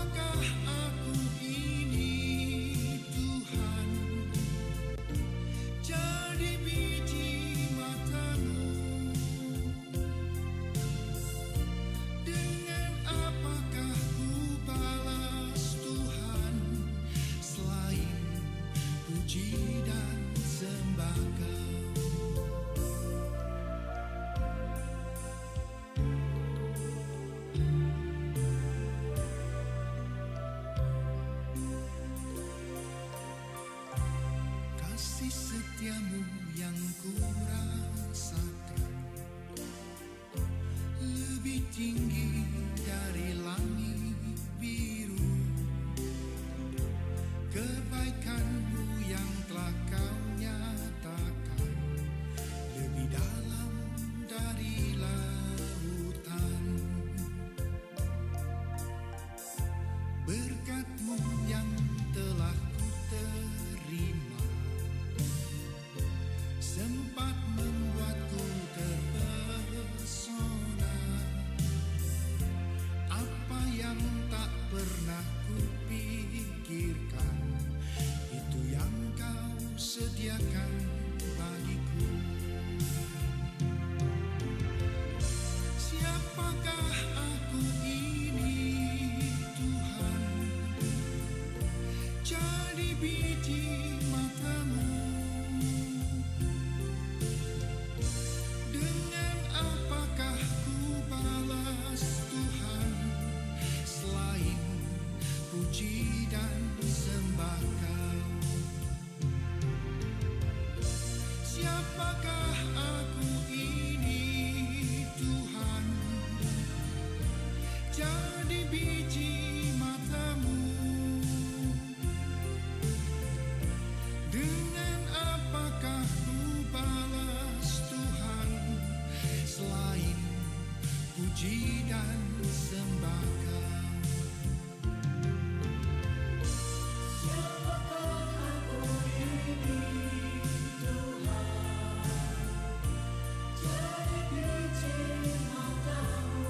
Siapakah aku ini Tuhan, jadi biji matamu. Dengan apakah ku balas Tuhan, selain puji dan sembah Kau. Kasih setiamu yang ku rasakan lebih tinggi dari langit biru. Kebaikanmu yang telah Kau nyatakan lebih dalam dari lautan. Berkat-Mu yang telah ku terima sempat membuatku terpesona. Apa yang tak pernah kupikirkan, itu yang Kau sediakan bagiku. Siapakah aku ini Tuhan, jadi biji matamu. Dengan apakah ku balas Tuhan, selain puji dan sembah Kau. Siapakah aku ini Tuhan, jadi biji matamu. Dengan apakah ku balas Tuhan, selain puji dan sembah Kau. Siapakah aku ini Tuhan, jadi biji matamu.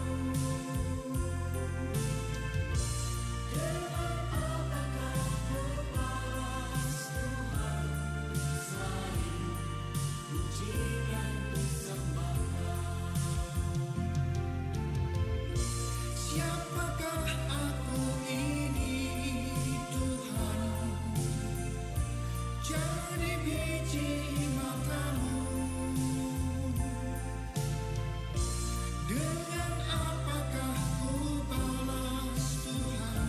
Dengan apakah ku balas Tuhan, selain puji dan sembah Kau. Siapakah aku ini Tuhan, jadi biji matamu. Dengan apakah ku balas Tuhan,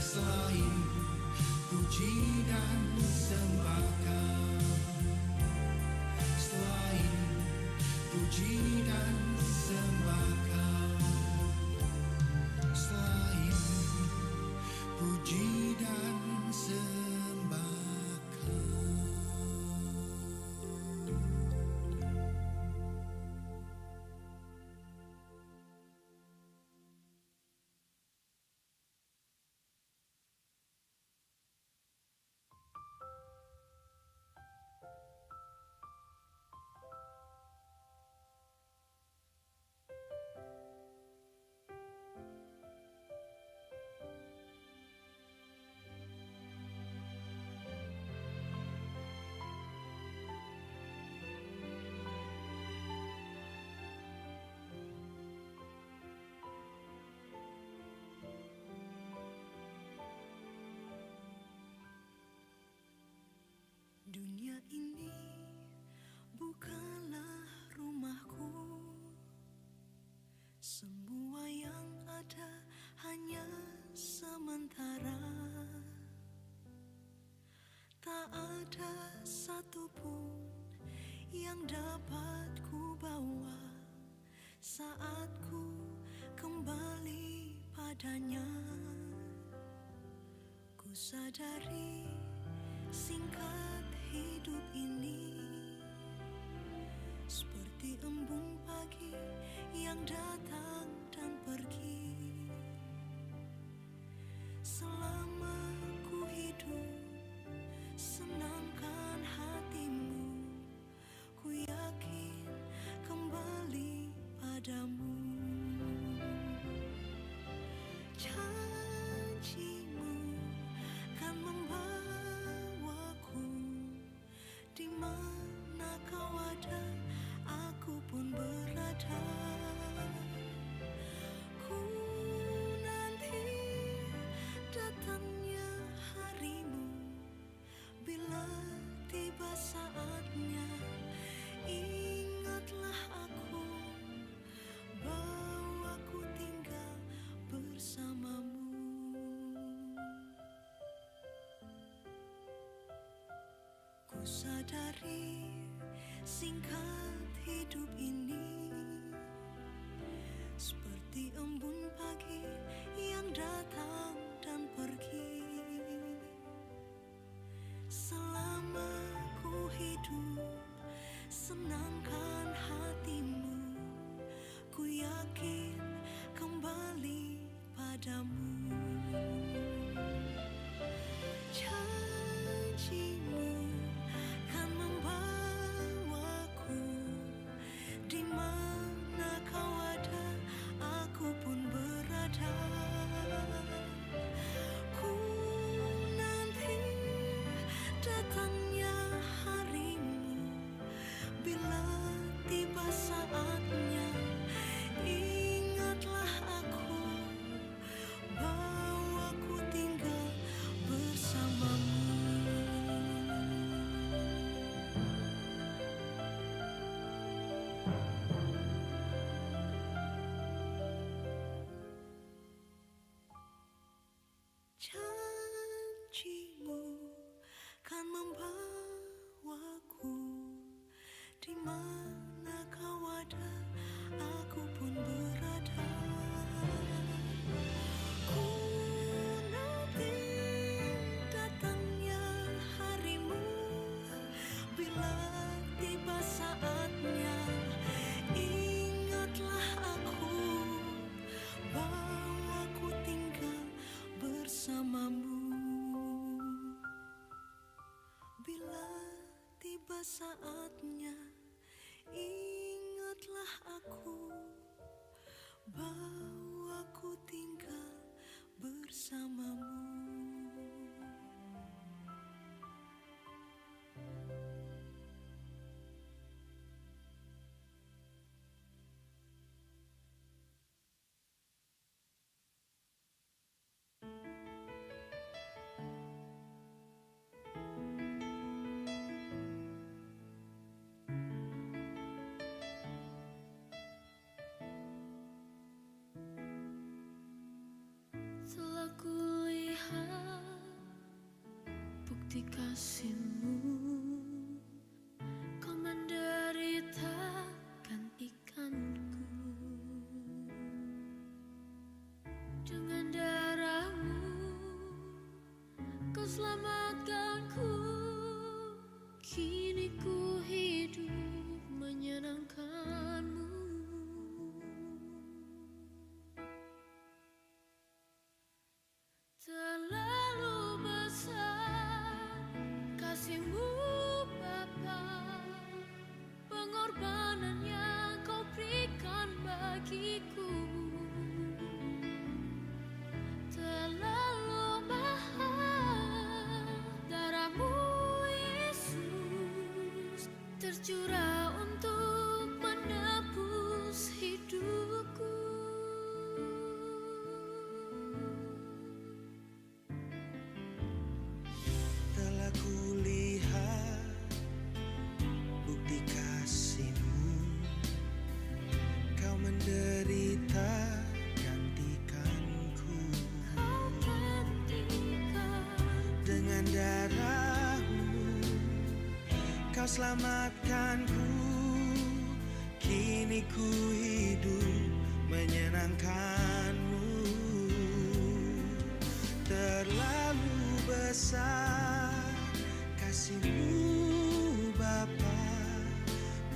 selain puji dan sembah Kau. Selain puji dan sembah Kau. Selain puji dan sembah Kau. Dunia ini bukanlah rumahku. Semua yang ada hanya sementara. Tak ada satupun yang dapat ku bawa saat ku kembali padanya. Ku sadari singkat hidup ini seperti embun pagi yang datang dan pergi. Selama ku hidup, senangkan hatimu. Ku yakin kembali padamu. Janji sadari singkat hidup ini seperti embun pagi yang datang dan pergi. Selama ku hidup, senangkan hatimu, ku yakin kembali padamu. Janjimu kan membawaku, di mana kau ada, aku pun berada. Ku nanti datangnya harimu, bila tiba saatnya, ingatlah aku, bahwa ku tinggal bersamamu. Janjimu kan membawaku, di mana kau ada, aku pun berada. Ku nanti datangnya harimu, bila tiba saatnya, ingatlah aku, bahwa ku tinggal bersamamu. Bila tiba saatnya, ingatlah aku, bahwa ku tinggal bersamamu. Telah kulihat bukti kasih-Mu, Kau menderita gantikanku. Dengan darah-Mu Kau selamatkanku. Kini ku hidup menyenangkan-Mu. Terlalu besar kasih-Mu Bapa, pengorbanan yang Kau berikan bagiku. Terlalu mahal darah-Mu Yesus, tercurah untuk menebus hidupku. Telah kulihat bukti kasih-Mu, Kau menderita gantikanku. Kau gantikan Dengan darah-Mu Kau selamatkanku. Kini ku hidup menyenangkan-Mu. Terlalu besar kasih-Mu Bapa,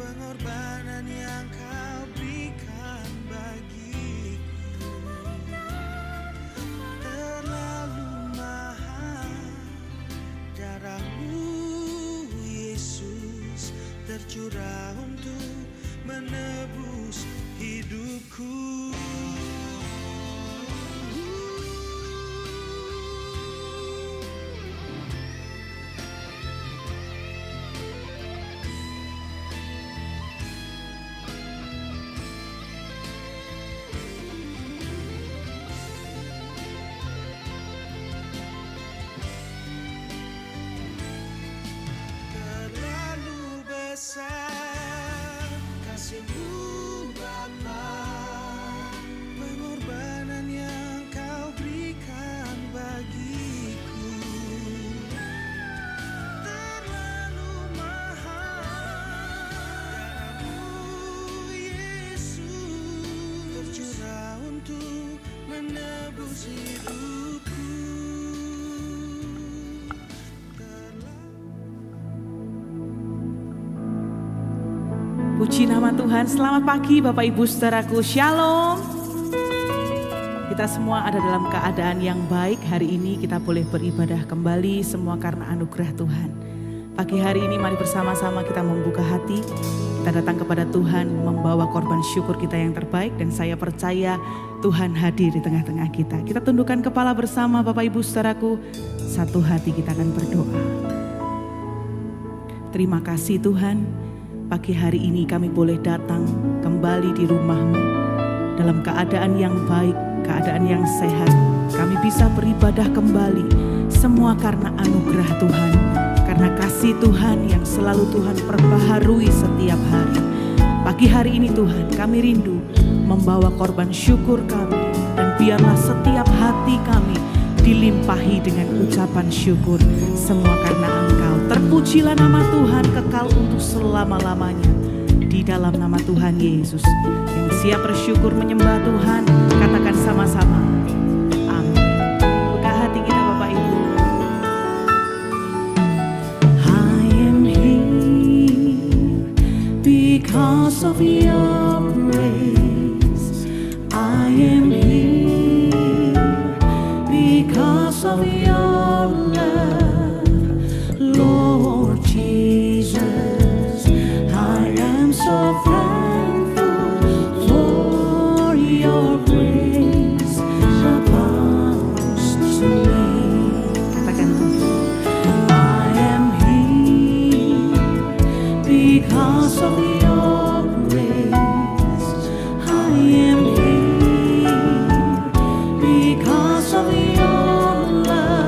pengorbanan yang Kau berikan bagiku. Terlalu mahal darah-Mu Yesus, tercurah untuk menebus hidupku. untuk menebus hidupku. Puji nama Tuhan. Selamat pagi Bapak Ibu Saudaraku. Shalom. Kita semua ada dalam keadaan yang baik. Hari ini kita boleh beribadah kembali, semua karena anugerah Tuhan. Pagi hari ini mari bersama-sama kita membuka hati. Kita datang kepada Tuhan membawa korban syukur kita yang terbaik. Dan saya percaya Tuhan hadir di tengah-tengah kita. Kita tundukkan kepala bersama Bapak Ibu Saudaraku. Satu hati kita akan berdoa. Terima kasih Tuhan. Pagi hari ini kami boleh datang kembali di rumah-Mu dalam keadaan yang baik, keadaan yang sehat. Kami bisa beribadah kembali, semua karena anugerah Tuhan, karena kasih Tuhan yang selalu Tuhan perbaharui setiap hari. Pagi hari ini Tuhan, kami rindu membawa korban syukur kami, dan biarlah setiap hati kami dilimpahi dengan ucapan syukur. Semua karena Engkau. Terpujilah nama Tuhan kekal untuk selama-lamanya. Di dalam nama Tuhan Yesus. Yang siap bersyukur menyembah Tuhan, katakan sama-sama. Amin. Buka hati kita Bapak Ibu. I am here because of your grace. I am here because of your love, Lord Jesus. I am so thankful for your grace abounds to me. Katakan, I am here because of your grace. I am here because of your love.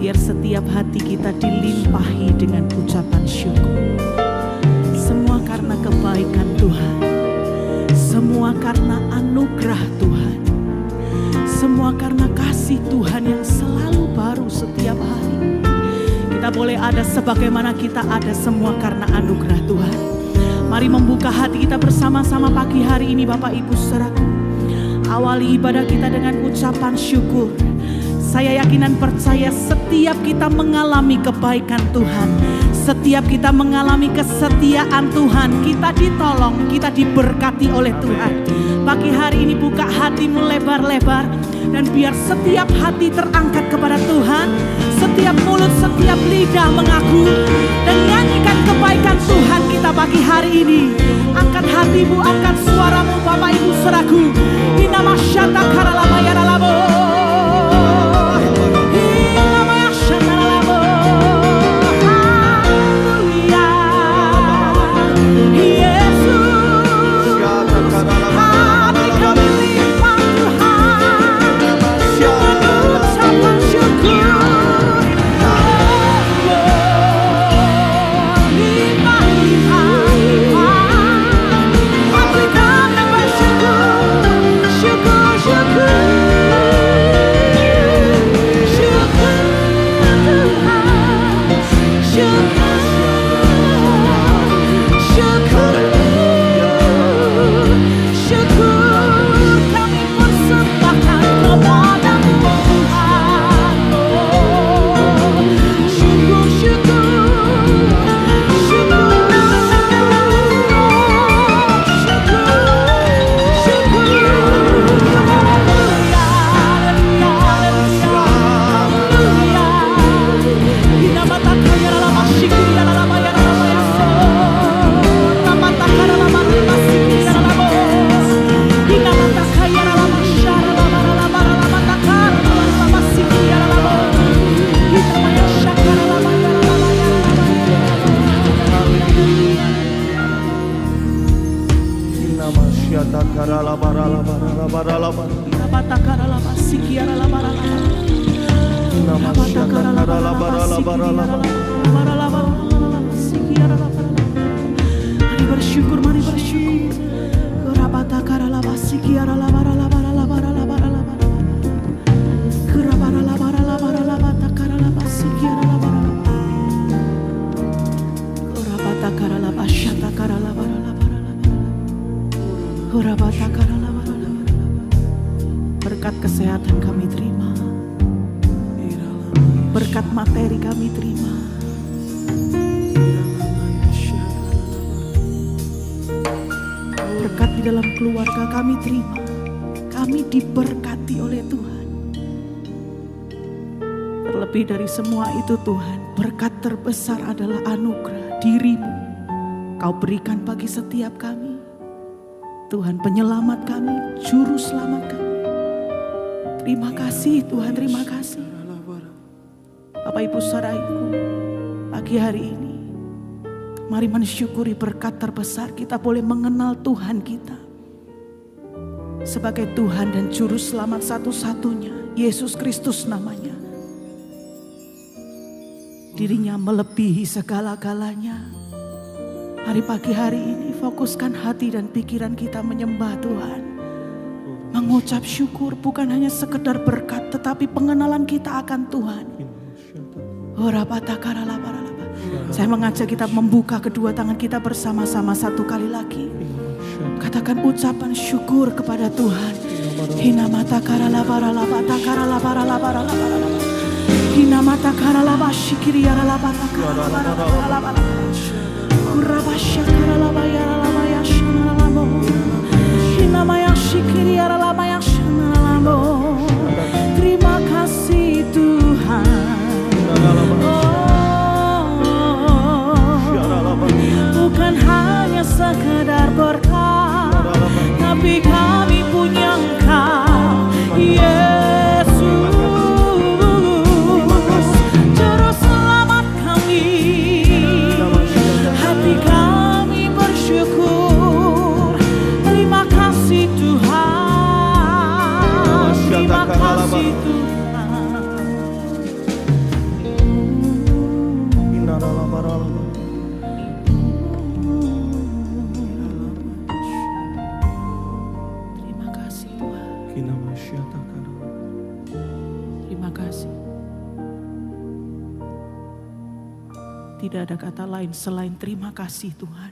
Biar setiap hati kita dilimpahi dengan ucapan syukur. Semua karena kebaikan Tuhan, semua karena anugerah Tuhan, semua karena kasih Tuhan yang selalu baru setiap hari. Kita boleh ada sebagaimana kita ada, semua karena anugerah Tuhan. Mari membuka hati kita bersama-sama pagi hari ini Bapak Ibu Saudaraku. Awali ibadah kita dengan ucapan syukur. Saya yakin dan percaya setiap kita mengalami kebaikan Tuhan, setiap kita mengalami kesetiaan Tuhan, kita ditolong, kita diberkati oleh Tuhan. Pagi hari ini buka hatimu lebar-lebar, dan biar setiap hati terangkat kepada Tuhan, setiap mulut, setiap lidah mengaku dan nyanyikan kebaikan Tuhan kita pagi hari ini. Angkat hatimu, angkat suaramu Bapak Ibu Saudaraku. Inama syata karalama yaralamo. Mari bersyukur, mari bersyukur. Berkat kesehatan kami terima, berkat materi kami terima, berkat di dalam keluarga kami terima. Kami diberkati oleh Tuhan. Terlebih dari semua itu Tuhan, berkat terbesar adalah anugerah diri-Mu. Kau berikan bagi setiap kami. Tuhan, penyelamat kami, juru selamat kami. Terima kasih Tuhan, terima kasih. Bapak Ibu Saudaraku, pagi hari ini mari mensyukuri berkat terbesar. Kita boleh mengenal Tuhan kita sebagai Tuhan dan Juru Selamat satu-satunya, Yesus Kristus namanya. Dirinya melebihi segala-galanya. Hari pagi hari ini fokuskan hati dan pikiran kita menyembah Tuhan, mengucap syukur, bukan hanya sekedar berkat tetapi pengenalan kita akan Tuhan. Saya mengajak kita membuka kedua tangan kita bersama-sama satu kali lagi. Katakan ucapan syukur kepada Tuhan. Hinamata karalabara takaralabara. Hinamata karalabashikiri yaralabata karalabara. Kurabasha karalabaya shanalamo. Hinamaya shikiri yaralabaya shanalamo. Terima kasih Tuhan. Bukan hanya sekedar berkat, tapi kami punya Engkau, Yesus, Juru Selamat kami. Hati kami bersyukur, terima kasih Tuhan. Tidak ada kata lain selain terima kasih Tuhan.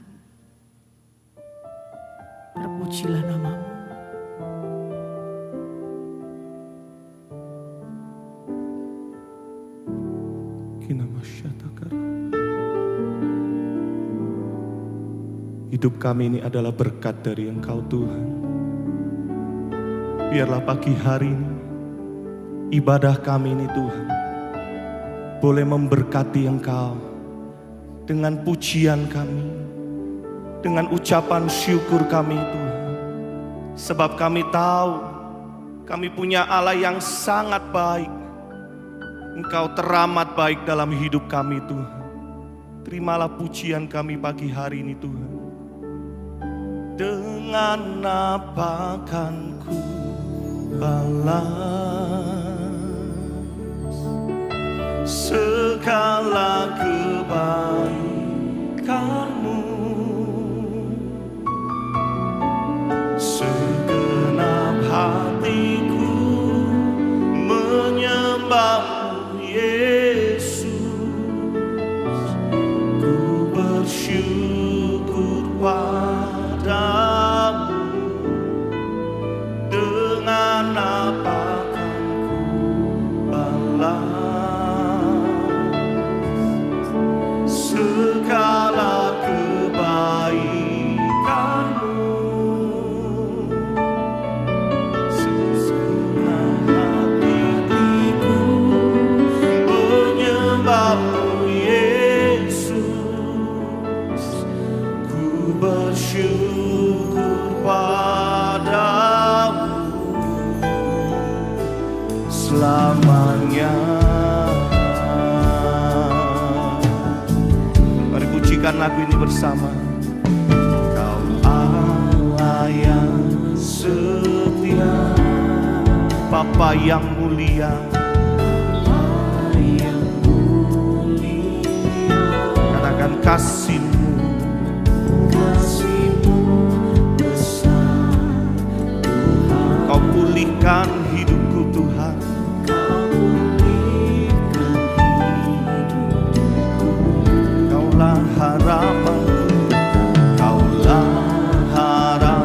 Terpujilah nama-Mu. Hidup kami ini adalah berkat dari Engkau Tuhan. Biarlah pagi hari ini ibadah kami ini Tuhan boleh memberkati Engkau dengan pujian kami, dengan ucapan syukur kami Tuhan. Sebab kami tahu kami punya Allah yang sangat baik. Engkau teramat baik dalam hidup kami Tuhan. Terimalah pujian kami pagi hari ini Tuhan. Dengan apa kan ku balas segala kebaikan-Mu? Segenap hatiku menyembah-Mu Yesus. Ku bersyukur padamu. Dengan apa kan ku balas segala kebaikan-Mu? Segenap hatiku menyembah-Mu Yesus. Ku bersyukur padamu selamanya. Mari pujikan lagu ini bersama. Kau Allah yang setia, Bapa yang mulia, katakan kasih-Mu besar Tuhan. Kau pulihkan hidupku Tuhan. Kaulah harapanku, Kaulah harapanku.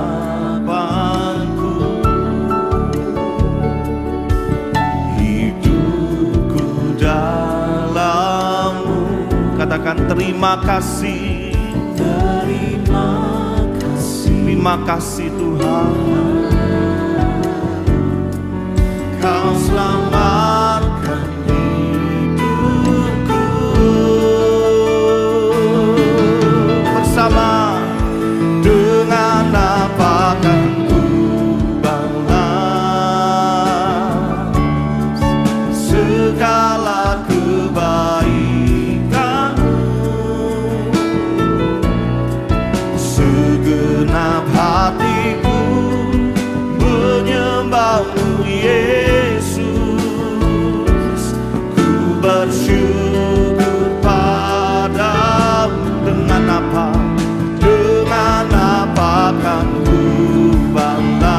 Hidupku dalam-Mu. Katakan terima kasih. Terima kasih Tuhan. Kau selamatkan hidupku. Bersama dengan apa kan ku balas segala kebaikan-Mu. Segenap hatiku menyembah-Mu Yesus. Ku bersyukur padamu. Dengan apa kan ku balas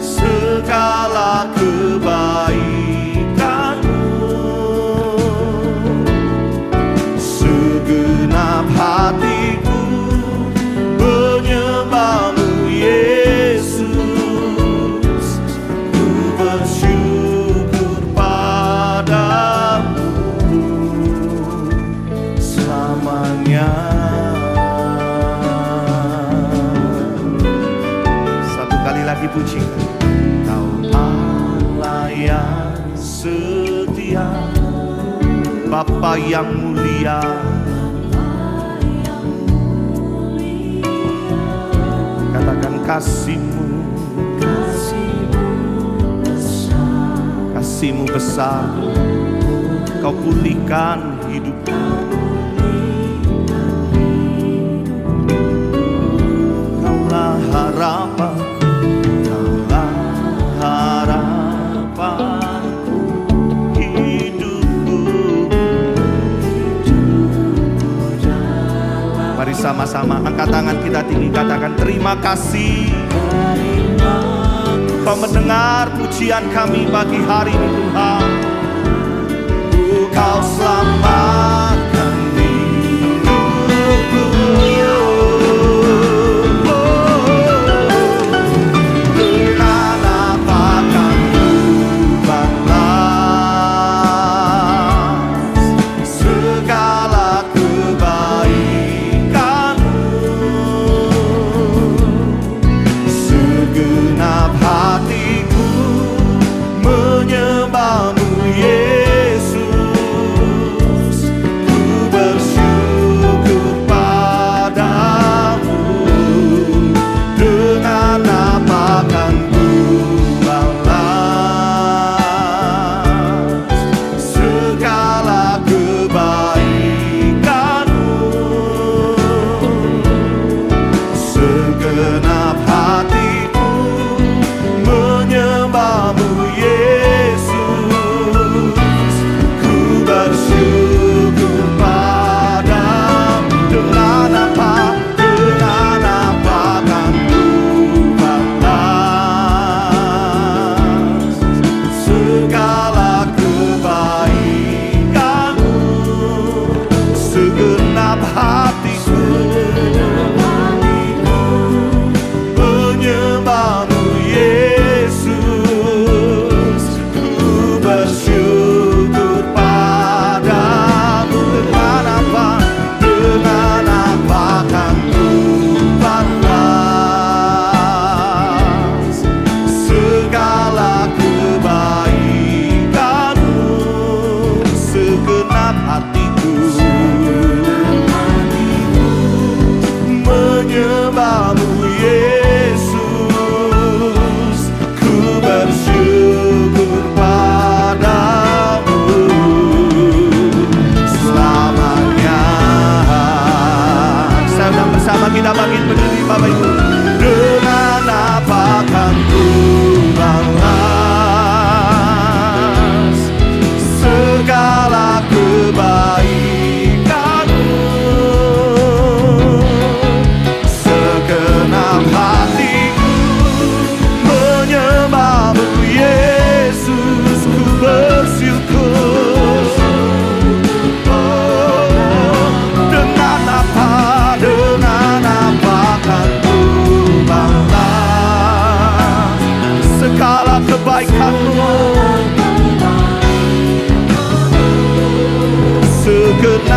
segala kebaikan-Mu? Segenap hatiku menyembah-Mu Yesus. Ku bersyukur padamu selamanya. Satu kali lagi pujikan. Kau Allah yang setia, Bapa yang mulia, katakan kasih-Mu, kasih-Mu besar. Kau pulihkan hidupku. Kaulah harapanku, Kaulah harapanku. Hidupku. Mari sama-sama angkat tangan kita tinggi, katakan terima kasih. Kau mendengar pujian kami pagi hari ini Tuhan. Kau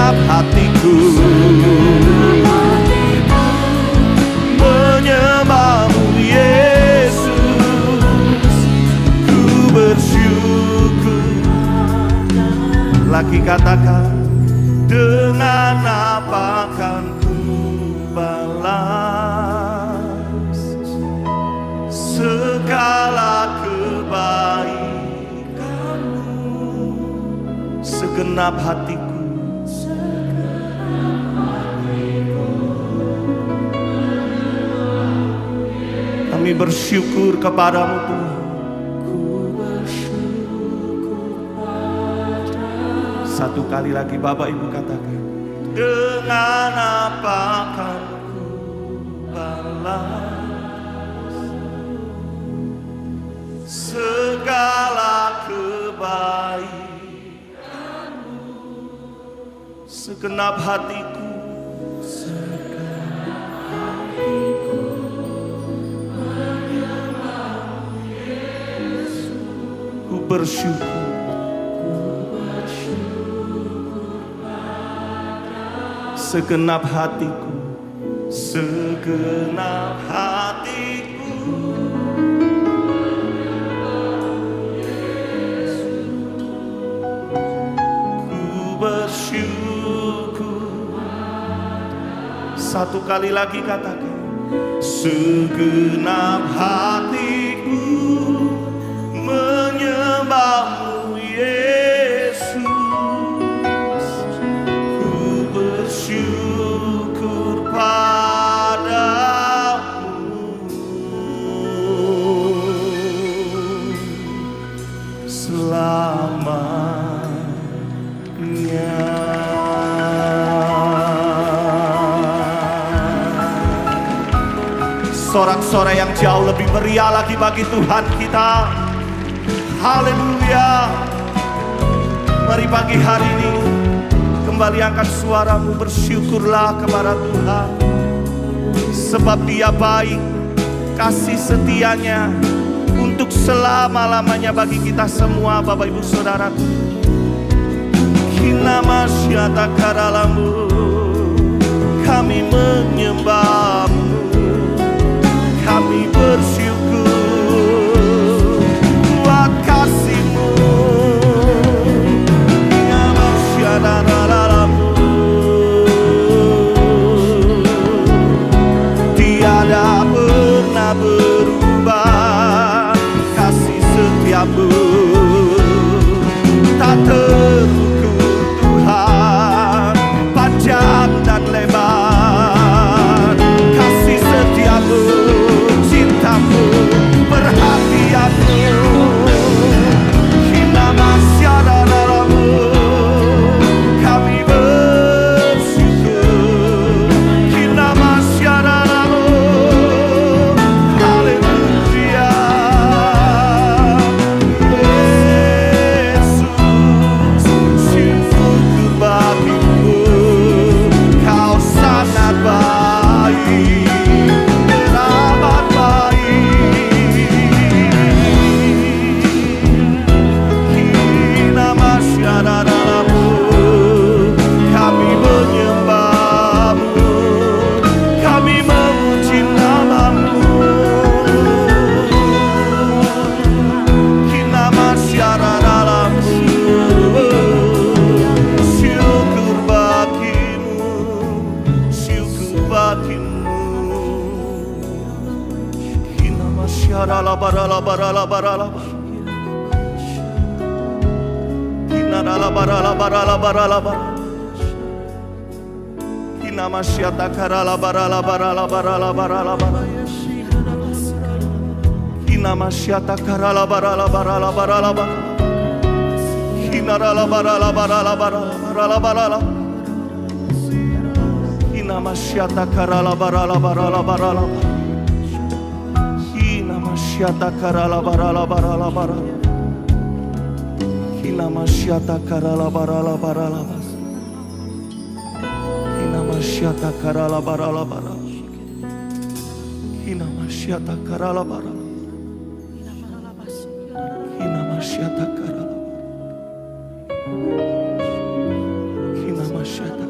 segenap hatiku menyembahmu Yesus, ku bersyukur. Lagi katakan, dengan apa kan ku balas segala kebaikanmu, segenap hatiku. Kami bersyukur kepadamu Tuhan. Satu kali lagi Bapak Ibu katakan, dengan apa kan ku balas segala kebaikanmu, segenap hatiku. Ku bersyukur. Segenap hatiku, segenap hatiku, ku bersyukur. Satu kali lagi katakan, segenap hatiku menyembahmu Yesus, ku bersyukur padamu selamanya. Sorak-sorai yang jauh lebih meriah lagi bagi Tuhan kita. Haleluya. Mari pagi hari ini kembali angkat suaramu, bersyukurlah kepada Tuhan. Sebab Dia baik, kasih setianya untuk selama-lamanya bagi kita semua Bapak Ibu Saudara. Kinamasyata karalambu, kami menyembahmu, kami bersyukur buat kasih-Mu. Tiada pernah berubah kasih setiamu, tak terukur Tuhan, panjang dan lebar kasih setiamu, cintamu, perhatianmu. Kinamasyadaramu, kami bersyukur. Kinamasyadaramu, haleluya. Yesus, syukur bagimu, kau sangat baik, teramat baik. Kinamasyadaramu, kami menyembahmu, kami memuji namamu. Kinamasyadaramu, syukur bagimu, syukur bagimu. Kinamasyadarabaralabaralabaralabar, kinaralabaralabaralabar, kinamasyatakaralabaralabaralabaralabar, kinamasyatakaralabaralabaralabar, kinaralabaralabaralabaralabar, kinamasyatakaralabaralabaralabar, kinamasyatakaralabaralabaralabar, kinamasyatakaralabaralabaralabar, kinamasyatakaralabaralabar, kinamasyatakaralabaralabar, kinamasyatakaralabar, kinamasyatakaralabar.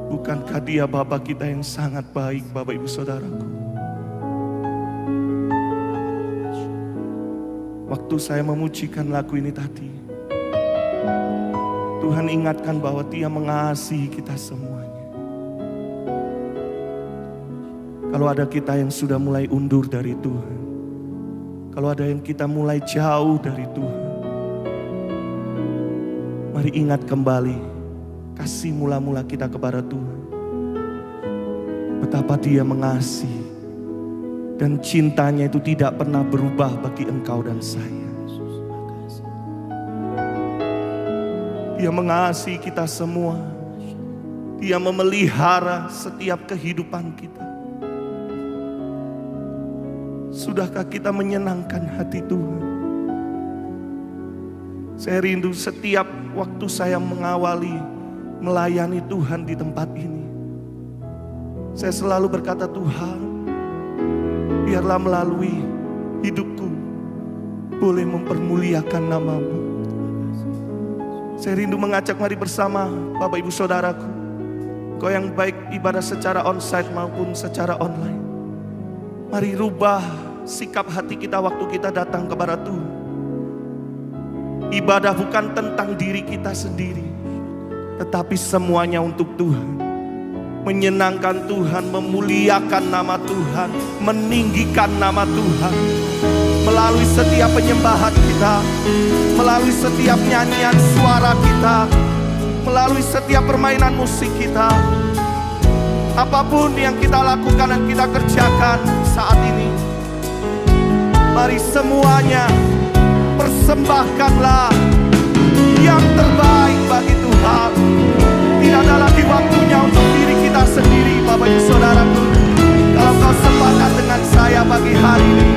Bukankah Dia Bapa kita yang sangat baik, Bapak Ibu Saudaraku? Waktu saya memujikan lagu ini tadi, Tuhan ingatkan bahwa Dia mengasihi kita semuanya. Kalau ada kita yang sudah mulai undur dari Tuhan, kalau ada yang kita mulai jauh dari Tuhan, mari ingat kembali kasih mula-mula kita kepada Tuhan. Betapa Dia mengasihi dan cintanya itu tidak pernah berubah bagi engkau dan saya. Dia mengasihi kita semua. Dia memelihara setiap kehidupan kita. Sudahkah kita menyenangkan hati Tuhan? Saya rindu setiap waktu saya mengawali melayani Tuhan di tempat ini, saya selalu berkata, Tuhan, biarlah melalui hidupku boleh mempermuliakan nama-Mu. Saya rindu mengajak mari bersama Bapak Ibu Saudaraku, Kau yang baik ibadah secara onsite maupun secara online, mari rubah sikap hati kita waktu kita datang kepada Tuhan. Ibadah bukan tentang diri kita sendiri, tetapi semuanya untuk Tuhan. Menyenangkan Tuhan, memuliakan nama Tuhan, meninggikan nama Tuhan. Melalui setiap penyembahan kita, melalui setiap nyanyian suara kita, melalui setiap permainan musik kita. Apapun yang kita lakukan dan kita kerjakan saat ini, mari semuanya persembahkanlah yang terbaik bagi Tuhan. Tidak ada lagi waktunya untuk diri kita sendiri, Bapak Ibu Saudaraku. Kalau kau sepakat dengan saya pagi hari ini,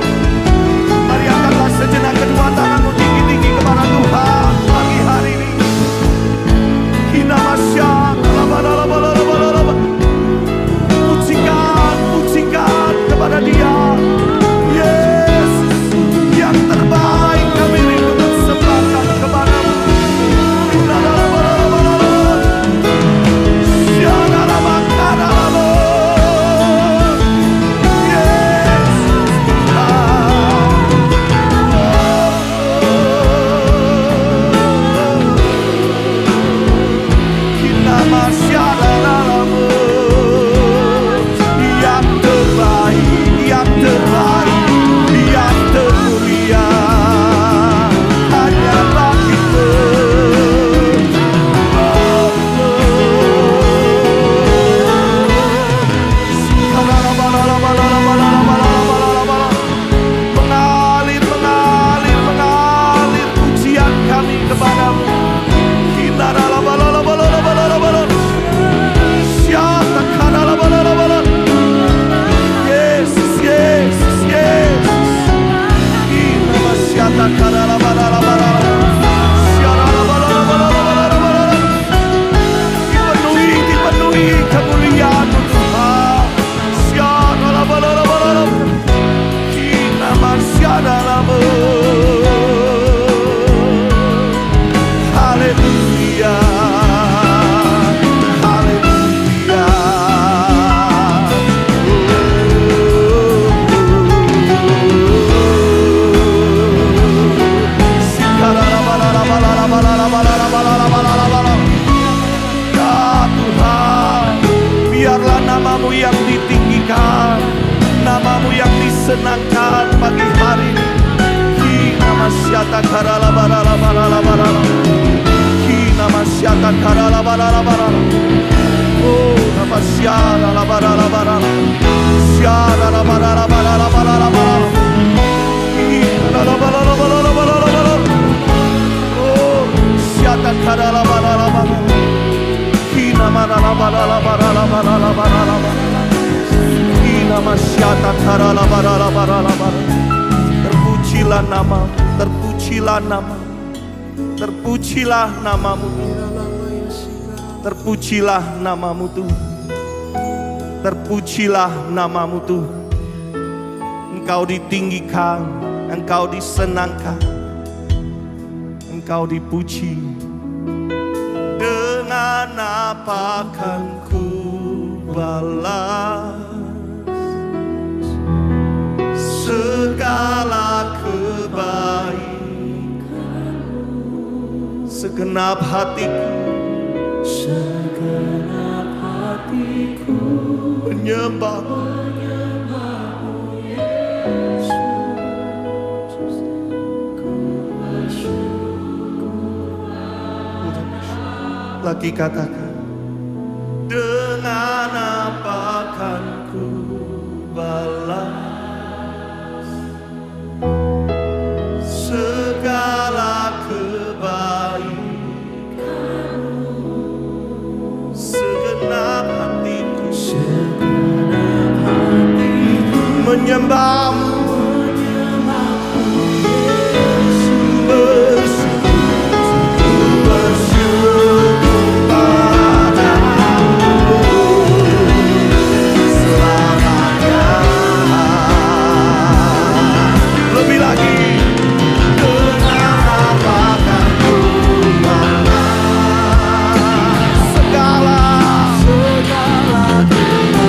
mari angkatlah sejenak kedua tanganmu tinggi-tinggi kepada Tuhan pagi hari ini. Pujikan kepada Dia. Yesus, yang terbaik kami rindu persembahkan kepada-Mu. Nama-Mu yang ditinggikan, nama-Mu yang disenangkan pagi hari ini. Kina masyata karala barala barala barala. Kina masyata karala barala barala. Oh, nama syara la barala barala. Syara la barala barala barala barala. Kina la barala barala barala barala. Oh, syata karala barala barala. Kina marala barala barala barala barala barala. Kina masyata karala barala barala barala. Terpujilah nama, terpujilah nama, terpujilah nama-Mu, terpujilah nama-Mu Tuhan, terpujilah nama-Mu Tuhan. Engkau ditinggikan, Engkau disenangkan, Engkau dipuji. apakan ku balas segala kebaikan? Segenap hatiku menyembah. Lagi katakan, dengan apakan ku balas segala kebaikan? Segenap hatiku menyembahmu. Segenap hatiku menyembahmu Yesus, bersyukur padamu. Dengan apakan ku balas segala kebaikanmu?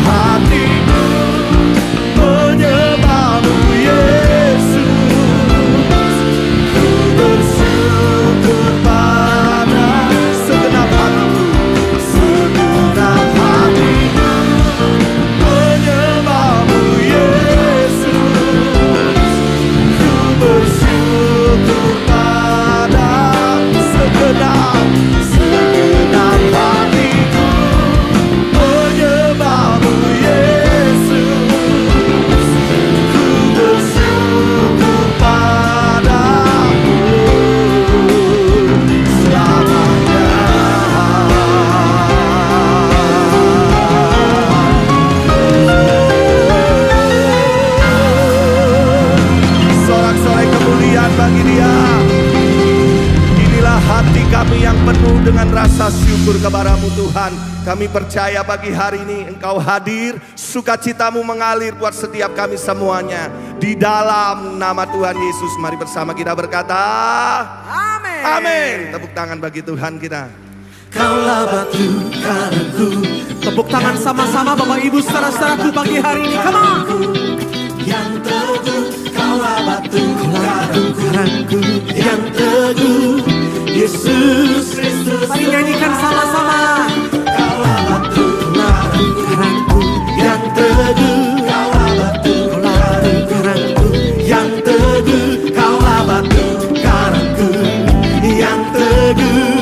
Segenap hatiku menyembahmu Yesus, ku bersyukur pada segenap hatiku. Segenap hatiku menyembahmu Yesus, ku bersyukur pada segenap hatiku menyembahmu Yesus, ku bersyukur padamu selamanya. Sorak-sorai kemuliaan bagi Dia. Inilah hati kami yang penuh dengan rasa syukur kepadamu Tuhan. Kami percaya pagi hari ini Engkau hadir, sukacitamu mengalir buat setiap kami semuanya. Di dalam nama Tuhan Yesus, mari bersama kita berkata Amin. amin. Tepuk tangan bagi Tuhan kita. Kaulah batu karangku, Tepuk tangan sama-sama Bapak Ibu saudara-saudaraku pagi hari ini. Come on. yang teguh. Kaulah batu karangku, yang teguh. Yesus Kristus, Mari nyanyikan sama-sama. kaulah batu karangku, yang teguh. Kaulah batu karangku, yang teguh. Kaulah batu karangku, yang teguh.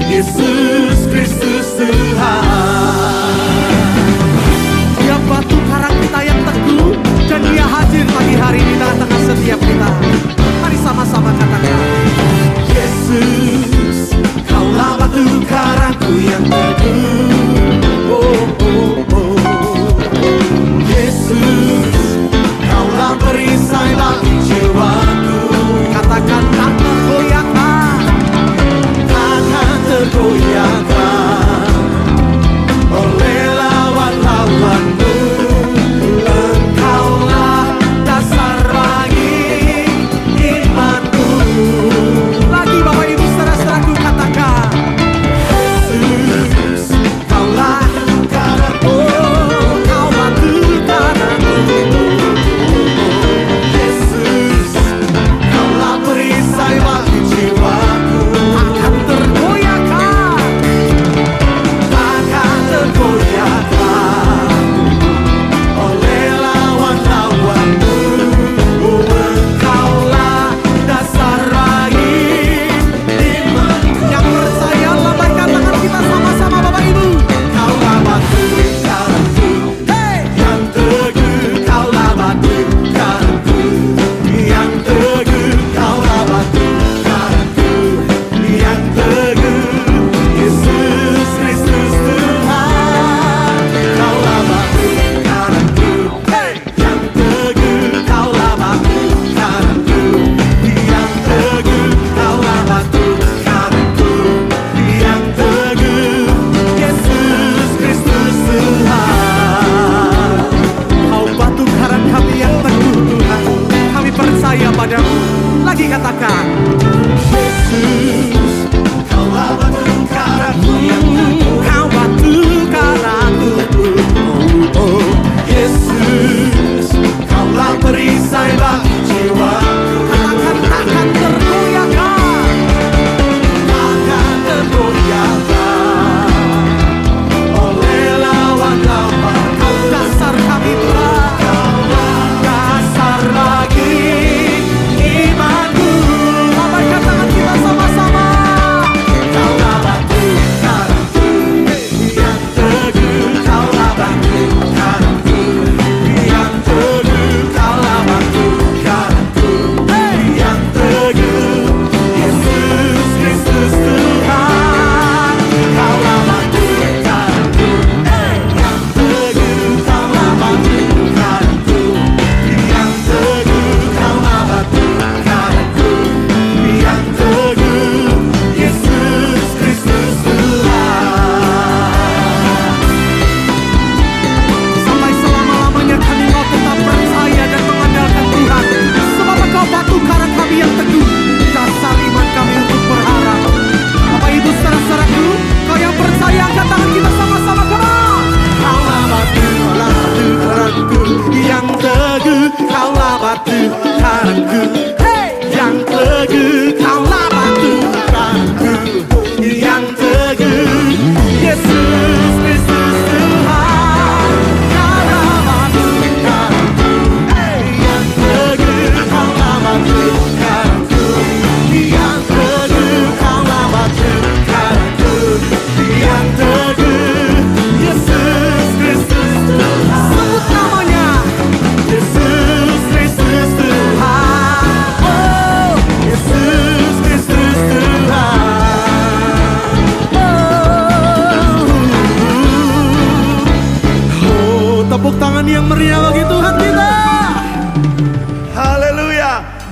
Yesus Kristus Tuhan. Dia batu karang kita yang teguh, dan Dia hadir pagi hari ini di tengah-tengah setiap kita. Mari sama-sama katakan.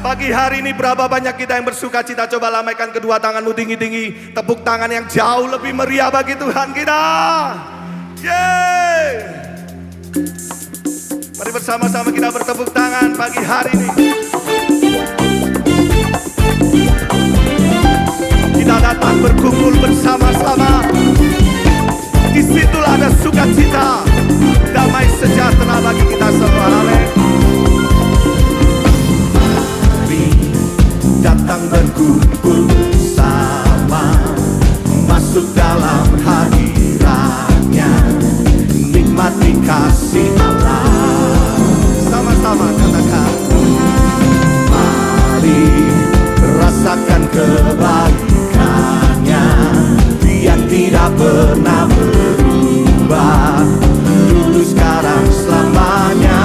Pagi hari ini berapa banyak kita yang bersuka cita. Coba lambaikan kedua tanganmu tinggi-tinggi. Tepuk tangan yang jauh lebih meriah bagi Tuhan kita. Yeay. Mari bersama-sama kita bertepuk tangan pagi hari ini. Kita datang berkumpul bersama-sama. Disitulah ada sukacita, damai sejahtera bagi kita semua. Amin. Datang berkumpul bersama, masuk dalam hadiratnya, nikmati kasih Allah. Sama-sama katakan, mari rasakan kebaikannya yang tidak pernah berubah, dulu sekarang selamanya.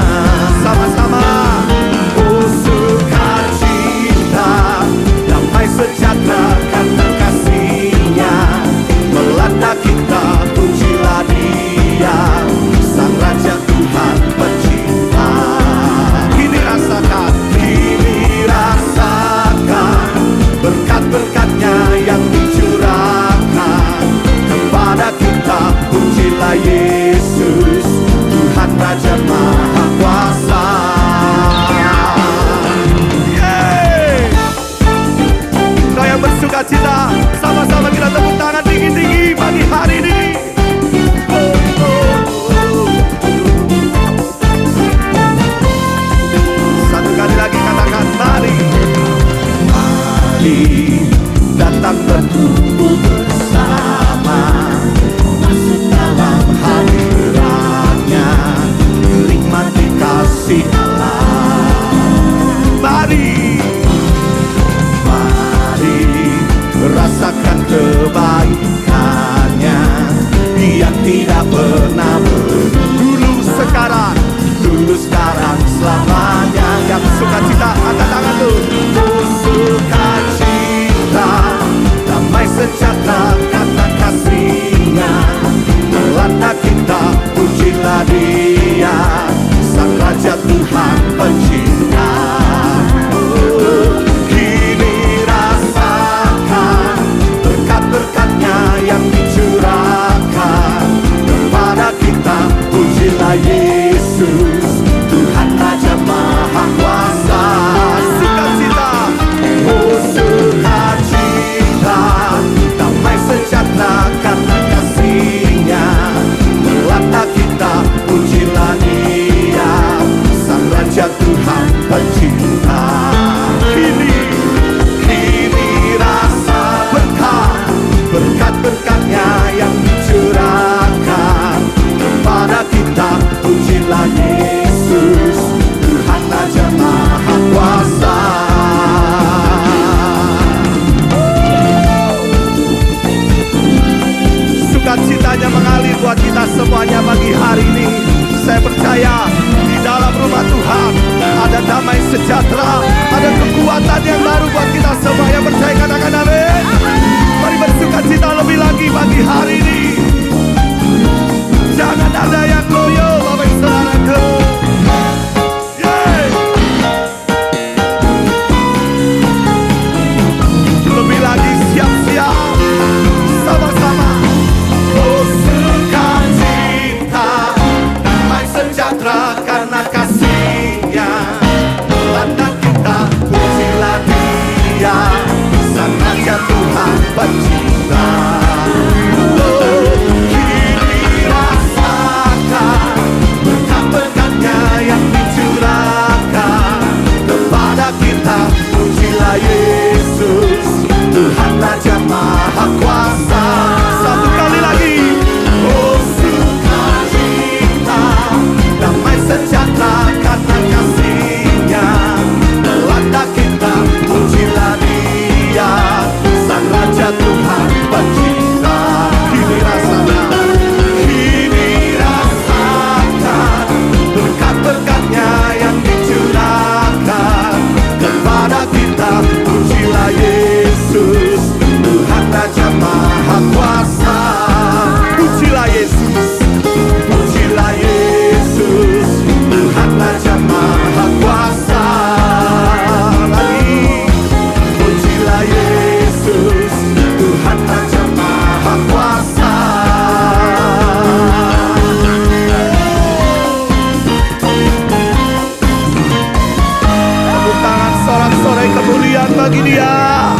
bagi Dia.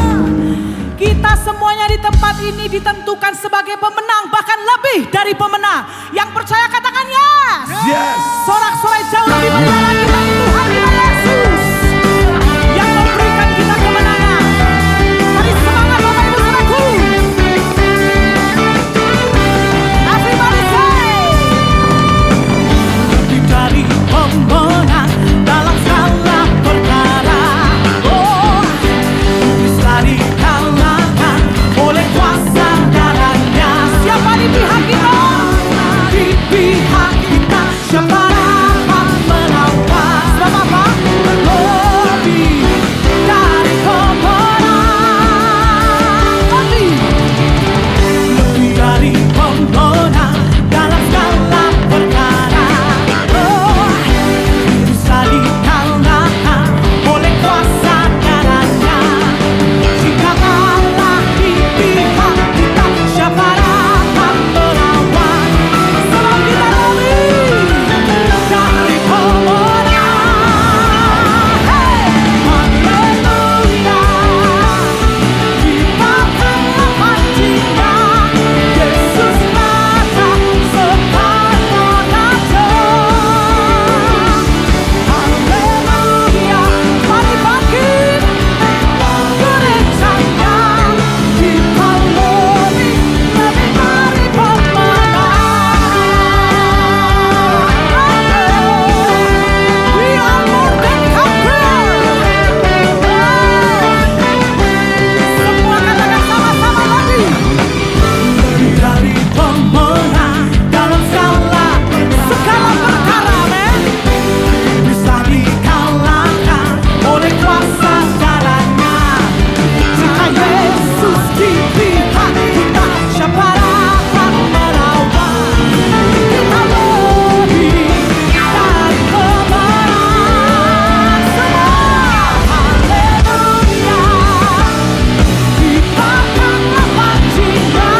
Kita semuanya di tempat ini ditentukan sebagai pemenang, bahkan lebih dari pemenang. Yang percaya katakan yes. Yes. Sorak-sorai jauh lebih meriah lagi bagi Tuhan kita Yesus yang memberikan kita kemenangan. Mari semangat Bapak Ibu Saudaraku. Everybody say. Lebih dari pemenang dalam segala perkara. Oh, bisa dikalahkan oleh kuasa darahnya. Siapa di pihak kita? Di pihak kita. Siapa dapat melawan? Sebab apa? Lebih dari pemenang. Lebih dari pemenang dalam segala perkara. Oh, bisa dikalahkan oleh kuasa darahnya. Jika Allah di pihak kita, siapa dapat melawan? Sebab kita lebih dari pemenang. Hey, haleluya. Kita telah pastinya Yesus Raja sepanjang raja. Haleluya. Mari bangkit gerejanya. Kita lebih dari pemenang. We are more than conquerors. Semua katakan sama-sama lagi. Lebih dari pemenang dalam segala perkara, men. Bisa dikalahkan oleh kuasa darahnya. Jika Yesus di pihak kita, siapa dapat melawan? Kita lebih dari pemenang. Semua haleluya. Kita telah pastinya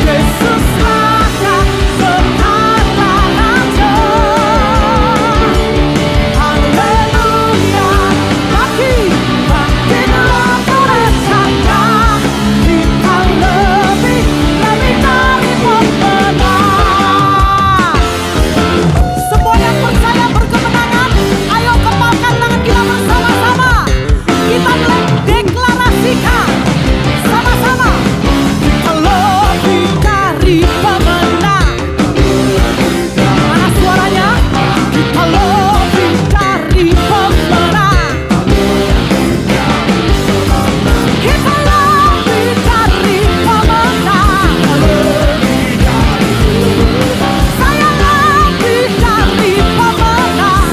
Yesus Raja sepanjang raja. Haleluya. Bangkitlah gerejanya. Kita lebih dari pemenang. Semua yang percaya berkemenangan, ayo kepalkan tangan kita bersama-sama. Kita deklarasikan sama-sama. Kita lebih dari pemenang. Mana suaranya? Kita lebih dari pemenang. Kita lebih dari pemenang. Saya lebih dari pemenang.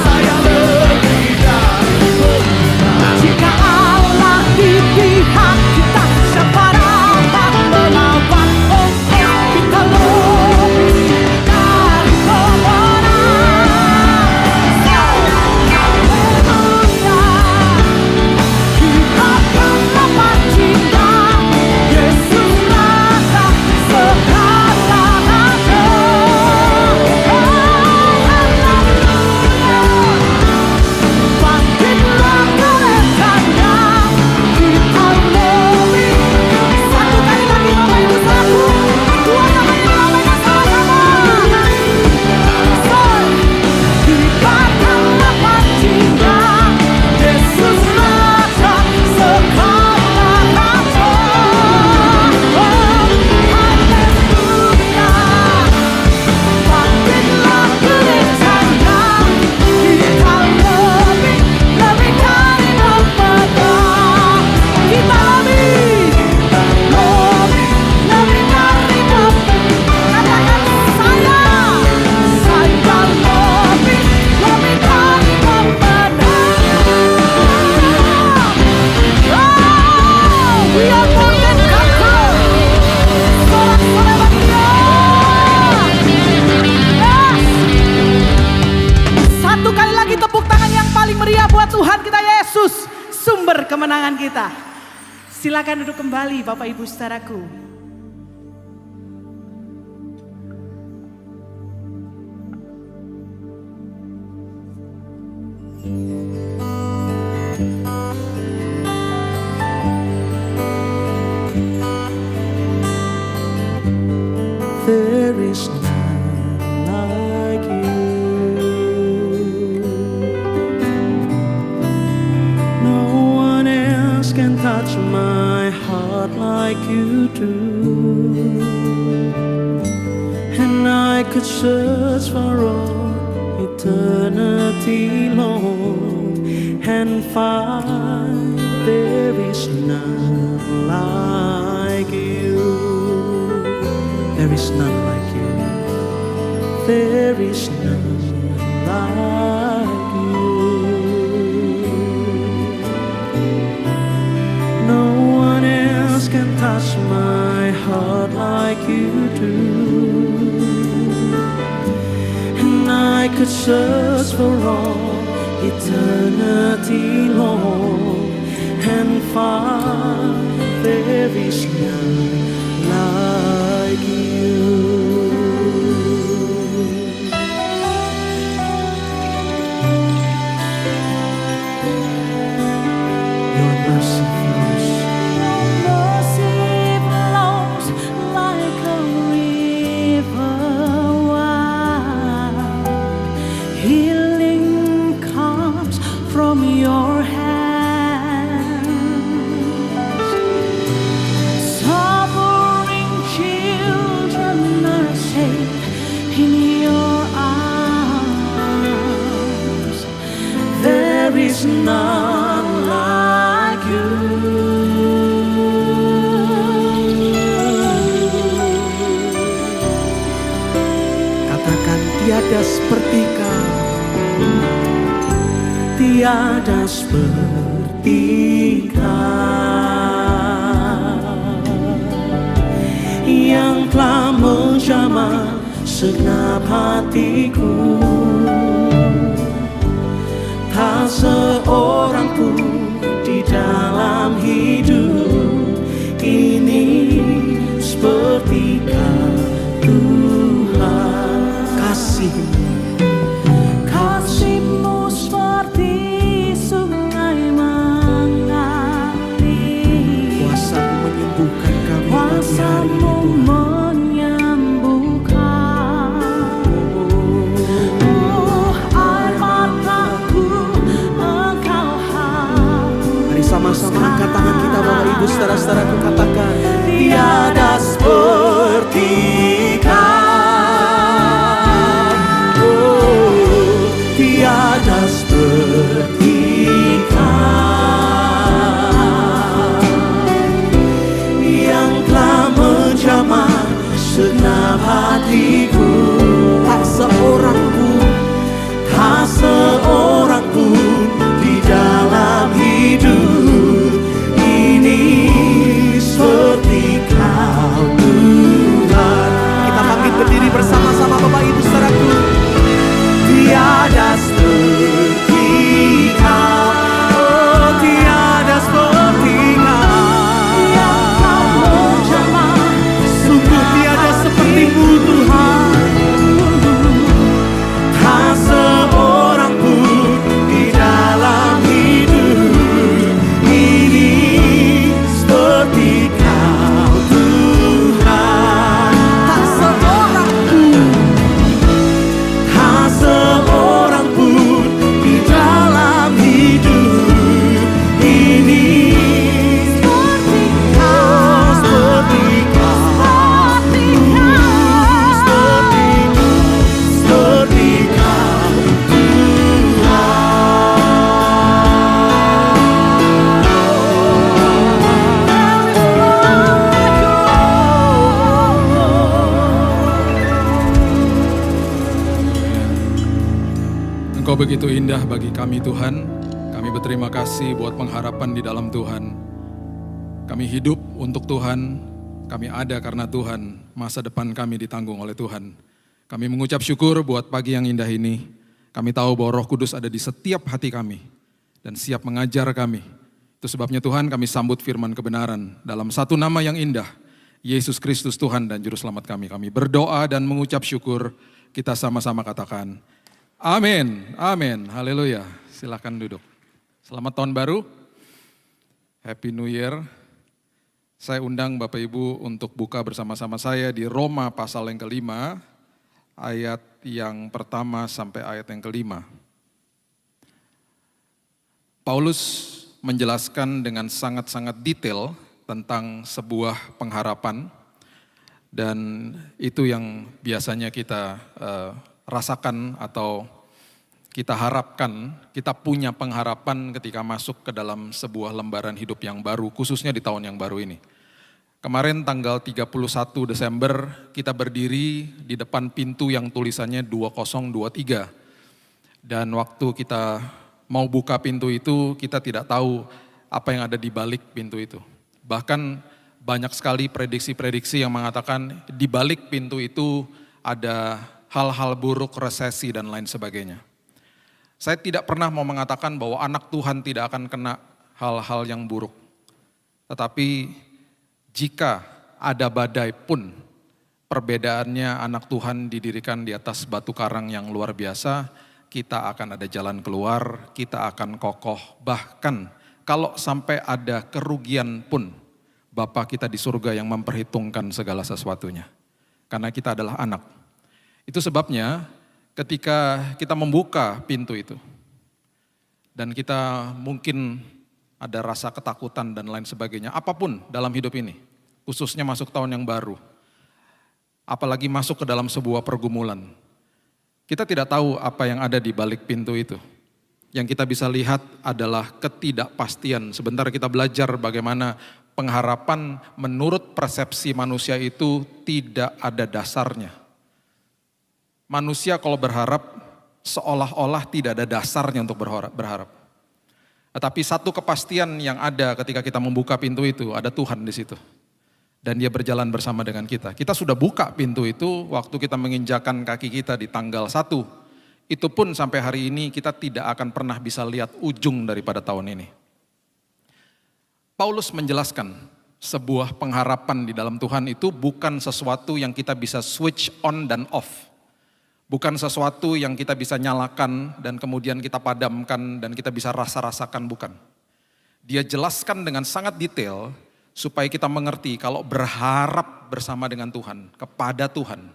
Jika Allah di pihak kita, siapa dapat melawan? Oh, kita lebih dari pemenang. Haleluya. Kita telah pastinya Yesus Raja segala raja. Haleluya. Bangkitlah gerejanya. Kita lebih. Satu kali lagi Bapak Ibu Saudaraku. Dua tangan yang lambaikan sama-sama. Kita telah pastinya Yesus Raja segala raja. Haleluya. Bangkitlah gerejanya. Kita lebih dari pemenang. Kita lebih dari pemenang. Katakan saya lebih dari pemenang. We are more than conquerors. Sorak-sorai bagi Dia. Yes. Satu kali lagi tepuk tangan yang paling meriah buat Tuhan kita Yesus, sumber kemenangan kita. Silakan duduk kembali Bapak Ibu Saudaraku. like you do. And I could search for all eternity long and find there is none like you. There is none like you. There is none like you. No one else can touch my heart like you do. And I could search for all eternity long and find there is none like you. Your mercy flows. Mercy flows like a river wide. Healing comes from your hands. Suffering children are safe in your arms. There is none like you. Katakan tiada seperti kau. Tiada seperti kau yang telah menjamah segenap hatiku. Tak seorang pun di dalam hidup ini seperti kau Tuhan. Kasih-Mu seperti sungai mengalir. Kuasa-Mu menyembuhkan kami pagi hari Kuasa-Mu ini Tuhan. menyembuhkan. Air mataku Engkau hapus. Mari sama-sama angkat tangan kita Bapak Ibu saudara-saudaraku, katakan tiada seperti kau. Oh, tiada seperti kau yang telah menjamah segenap hatiku. Tak seorang pun, tak seorang pun di dalam hidup ini seperti kau Tuhan. Kita bangkit berdiri bersama-sama Bapak Ibu saudaraku. Tiada seperti kau. Oh, tiada seperti kau. Sungguh tiada seperti-Mu Tuhan. Tak seorang pun di dalam hidup ini seperti kau Tuhan. Tak seorang pun, tak seorang pun di dalam hidup ini seperti kau, seperti kau, seperti kau Engkau begitu indah bagi kami Tuhan. Kami berterima kasih buat pengharapan di dalam Tuhan. Kami hidup untuk Tuhan. Kami ada karena Tuhan. Masa depan kami ditanggung oleh Tuhan. Kami mengucap syukur buat pagi yang indah ini. Kami tahu bahwa Roh Kudus ada di setiap hati kami dan siap mengajar kami. Itu sebabnya Tuhan kami sambut firman kebenaran dalam satu nama yang indah, Yesus Kristus Tuhan dan Juru Selamat kami. Kami berdoa dan mengucap syukur. Kita sama-sama katakan, amin, amin, haleluya. Silakan duduk. Selamat tahun baru, Happy New Year. Saya undang Bapak Ibu untuk buka bersama-sama saya di Roma pasal yang kelima, ayat yang pertama sampai ayat yang kelima. Paulus menjelaskan dengan sangat-sangat detail tentang sebuah pengharapan, dan itu yang biasanya kita rasakan atau kita harapkan, kita punya pengharapan ketika masuk ke dalam sebuah lembaran hidup yang baru, khususnya di tahun yang baru ini. Kemarin tanggal 31 Desember kita berdiri di depan pintu yang tulisannya 2023. Dan waktu kita mau buka pintu itu, kita tidak tahu apa yang ada di balik pintu itu. Bahkan banyak sekali prediksi-prediksi yang mengatakan di balik pintu itu ada hal-hal buruk, resesi dan lain sebagainya. Saya tidak pernah mau mengatakan bahwa anak Tuhan tidak akan kena hal-hal yang buruk. Tetapi jika ada badai pun, perbedaannya anak Tuhan didirikan di atas batu karang yang luar biasa, kita akan ada jalan keluar, kita akan kokoh. Bahkan kalau sampai ada kerugian pun, Bapa kita di surga yang memperhitungkan segala sesuatunya. Karena kita adalah anak. Itu sebabnya ketika kita membuka pintu itu, dan kita mungkin ada rasa ketakutan dan lain sebagainya, apapun dalam hidup ini, khususnya masuk tahun yang baru, apalagi masuk ke dalam sebuah pergumulan, kita tidak tahu apa yang ada di balik pintu itu. Yang kita bisa lihat adalah ketidakpastian. Sebentar kita belajar bagaimana pengharapan menurut persepsi manusia itu tidak ada dasarnya. Manusia kalau berharap seolah-olah tidak ada dasarnya untuk berharap. Tetapi satu kepastian yang ada ketika kita membuka pintu itu, ada Tuhan di situ. Dan Dia berjalan bersama dengan kita. Kita sudah buka pintu itu waktu kita menginjakan kaki kita di tanggal 1. Itu pun sampai hari ini kita tidak akan pernah bisa lihat ujung daripada tahun ini. Paulus menjelaskan sebuah pengharapan di dalam Tuhan itu bukan sesuatu yang kita bisa switch on dan off. Bukan sesuatu yang kita bisa nyalakan dan kemudian kita padamkan dan kita bisa rasa-rasakan, bukan. Dia jelaskan dengan sangat detail supaya kita mengerti kalau berharap bersama dengan Tuhan, kepada Tuhan,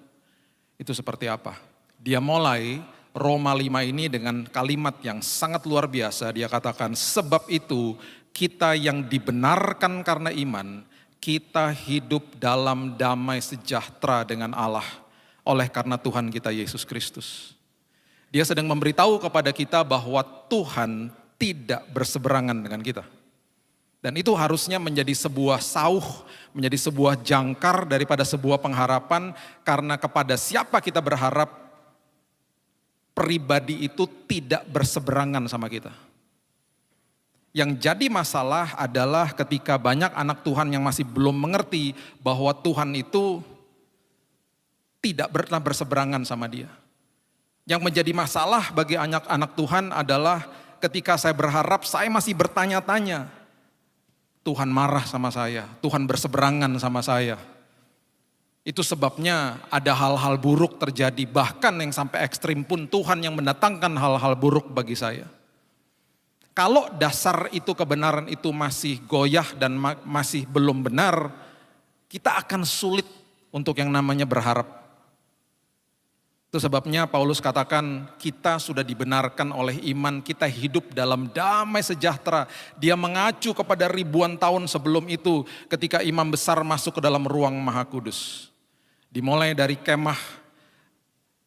itu seperti apa. Dia mulai Roma 5 ini dengan kalimat yang sangat luar biasa. Dia katakan, sebab itu kita yang dibenarkan karena iman, kita hidup dalam damai sejahtera dengan Allah. Oleh karena Tuhan kita Yesus Kristus. Dia sedang memberitahu kepada kita bahwa Tuhan tidak berseberangan dengan kita. Dan itu harusnya menjadi sebuah sauh, menjadi sebuah jangkar daripada sebuah pengharapan. Karena kepada siapa kita berharap, pribadi itu tidak berseberangan sama kita. Yang jadi masalah adalah ketika banyak anak Tuhan yang masih belum mengerti bahwa Tuhan itu tidak pernah berseberangan sama Dia. Yang menjadi masalah bagi anak-anak Tuhan adalah ketika saya berharap, saya masih bertanya-tanya. Tuhan marah sama saya, Tuhan berseberangan sama saya. Itu sebabnya ada hal-hal buruk terjadi, bahkan yang sampai ekstrim pun Tuhan yang mendatangkan hal-hal buruk bagi saya. Kalau dasar itu, kebenaran itu masih goyah dan masih belum benar, kita akan sulit untuk yang namanya berharap. Itu sebabnya Paulus katakan kita sudah dibenarkan oleh iman, kita hidup dalam damai sejahtera. Dia mengacu kepada ribuan tahun sebelum itu ketika imam besar masuk ke dalam ruang Maha Kudus. Dimulai dari kemah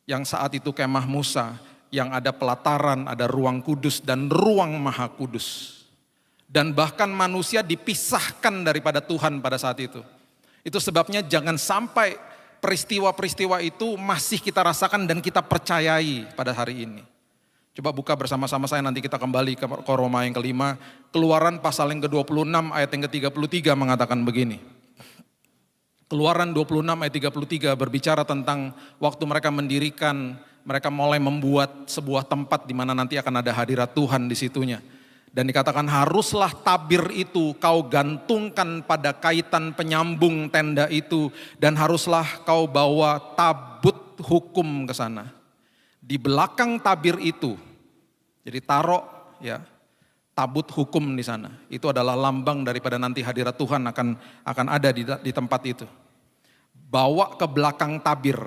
yang saat itu kemah Musa, yang ada pelataran, ada ruang kudus dan ruang Maha Kudus. Dan bahkan manusia dipisahkan daripada Tuhan pada saat itu. Itu sebabnya jangan sampai peristiwa-peristiwa itu masih kita rasakan dan kita percayai pada hari ini. Coba buka bersama-sama saya, nanti kita kembali ke Roma yang kelima. Keluaran pasal yang ke-26 ayat yang ke-33 mengatakan begini. Keluaran 26 ayat 33 berbicara tentang waktu mereka mendirikan, mereka mulai membuat sebuah tempat di mana nanti akan ada hadirat Tuhan di situnya. Dan dikatakan haruslah tabir itu kau gantungkan pada kaitan penyambung tenda itu. Dan haruslah kau bawa tabut hukum ke sana. Di belakang tabir itu, jadi taruh ya tabut hukum di sana. Itu adalah lambang daripada nanti hadirat Tuhan akan ada di tempat itu. Bawa ke belakang tabir.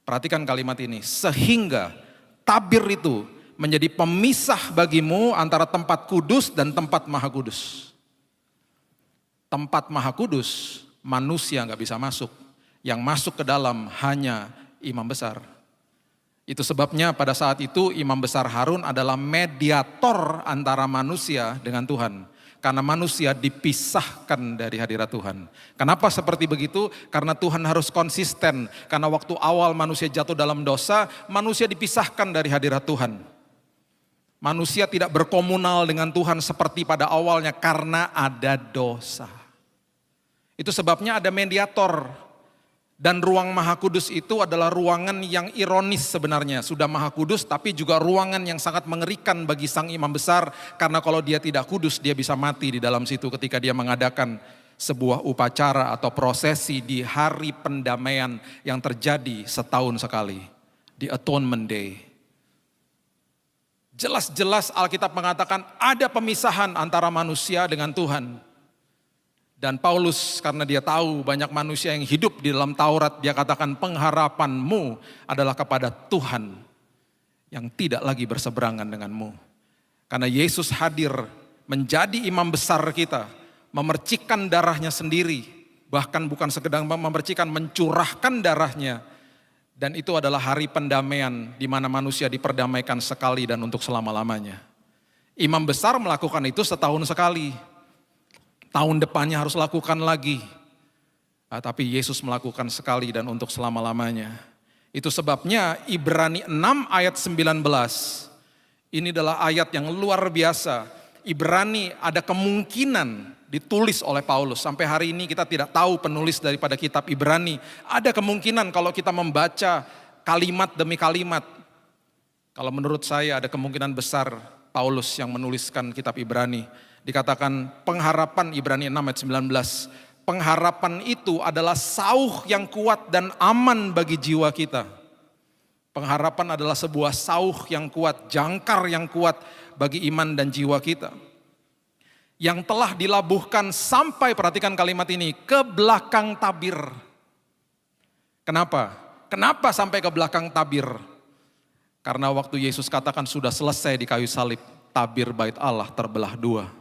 Perhatikan kalimat ini. Sehingga tabir itu menjadi pemisah bagimu antara tempat kudus dan tempat maha kudus. tempat maha kudus, manusia nggak bisa masuk. Yang masuk ke dalam hanya imam besar. Itu sebabnya pada saat itu imam besar Harun adalah mediator antara manusia dengan Tuhan. Karena manusia dipisahkan dari hadirat Tuhan. Kenapa seperti begitu? Karena Tuhan harus konsisten. Karena waktu awal manusia jatuh dalam dosa, manusia dipisahkan dari hadirat Tuhan. Manusia tidak berkomunal dengan Tuhan seperti pada awalnya karena ada dosa. Itu sebabnya ada mediator. Dan ruang maha kudus itu adalah ruangan yang ironis sebenarnya. Sudah maha kudus tapi juga ruangan yang sangat mengerikan bagi sang imam besar. Karena kalau dia tidak kudus dia bisa mati di dalam situ ketika dia mengadakan sebuah upacara atau prosesi di hari pendamaian yang terjadi setahun sekali. Di Atonement Day. Jelas-jelas Alkitab mengatakan ada pemisahan antara manusia dengan Tuhan. Dan Paulus karena dia tahu banyak manusia yang hidup di dalam Taurat, dia katakan pengharapanmu adalah kepada Tuhan yang tidak lagi berseberangan denganmu. Karena Yesus hadir menjadi imam besar kita, memercikan darahnya sendiri, bahkan bukan sekedar memercikan, mencurahkan darahnya. Dan itu adalah hari pendamaian di mana manusia diperdamaikan sekali dan untuk selama-lamanya. Imam besar melakukan itu setahun sekali. Tahun depannya harus lakukan lagi. Tapi Yesus melakukan sekali dan untuk selama-lamanya. Itu sebabnya Ibrani 6 ayat 19. Ini adalah ayat yang luar biasa. Ibrani ada kemungkinan ditulis oleh Paulus. Sampai hari ini kita tidak tahu penulis daripada kitab Ibrani. Ada kemungkinan kalau kita membaca kalimat demi kalimat. Kalau menurut saya ada kemungkinan besar Paulus yang menuliskan kitab Ibrani. Dikatakan pengharapan Ibrani 6 ayat 19. Pengharapan itu adalah sauh yang kuat dan aman bagi jiwa kita. Pengharapan adalah sebuah sauh yang kuat, jangkar yang kuat bagi iman dan jiwa kita. Yang telah dilabuhkan sampai, perhatikan kalimat ini, ke belakang tabir. Kenapa? Kenapa sampai ke belakang tabir? Karena waktu Yesus katakan sudah selesai di kayu salib, tabir bait Allah terbelah dua.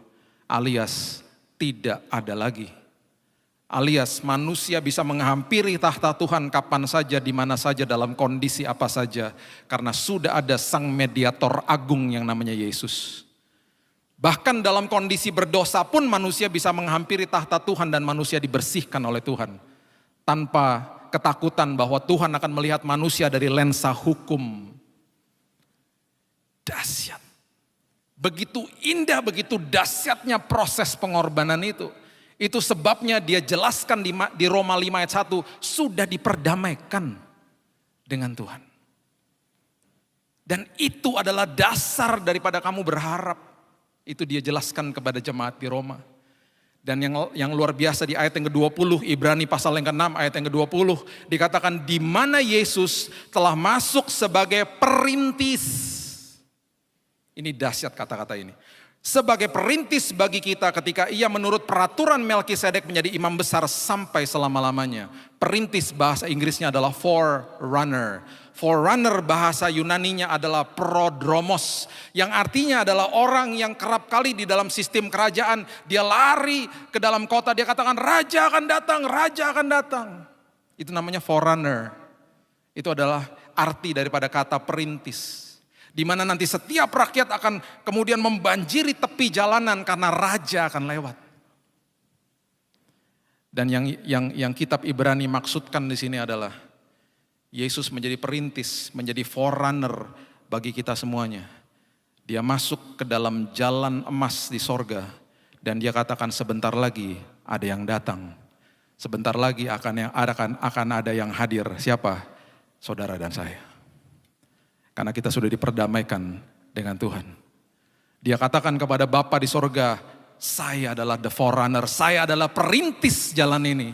Alias tidak ada lagi. Alias manusia bisa menghampiri tahta Tuhan kapan saja, di mana saja, dalam kondisi apa saja. Karena sudah ada sang mediator agung yang namanya Yesus. Bahkan dalam kondisi berdosa pun manusia bisa menghampiri tahta Tuhan dan manusia dibersihkan oleh Tuhan. Tanpa ketakutan bahwa Tuhan akan melihat manusia dari lensa hukum. Dahsyat. Begitu indah, begitu dahsyatnya proses pengorbanan itu. Itu sebabnya dia jelaskan di Roma 5 ayat 1, sudah diperdamaikan dengan Tuhan. Dan itu adalah dasar daripada kamu berharap. Itu dia jelaskan kepada jemaat di Roma. Dan yang luar biasa di ayat yang ke-20, Ibrani pasal yang ke-6 ayat yang ke-20, dikatakan di mana Yesus telah masuk sebagai perintis. Ini dahsyat kata-kata ini. Sebagai perintis bagi kita ketika ia menurut peraturan Melkisedek menjadi imam besar sampai selama-lamanya. Perintis bahasa Inggrisnya adalah forerunner. Forerunner bahasa Yunaninya adalah prodromos. Yang artinya adalah orang yang kerap kali di dalam sistem kerajaan. Dia lari ke dalam kota, dia katakan raja akan datang, raja akan datang. Itu namanya forerunner. Itu adalah arti daripada kata perintis. Di mana nanti setiap rakyat akan kemudian membanjiri tepi jalanan karena raja akan lewat. Dan yang kitab Ibrani maksudkan di sini adalah Yesus menjadi perintis, menjadi forerunner bagi kita semuanya. Dia masuk ke dalam jalan emas di sorga dan dia katakan sebentar lagi ada yang datang. Sebentar lagi akan ada yang hadir. Siapa? Saudara dan saya. Karena kita sudah diperdamaikan dengan Tuhan. Dia katakan kepada Bapa di sorga, saya adalah the forerunner, saya adalah perintis jalan ini.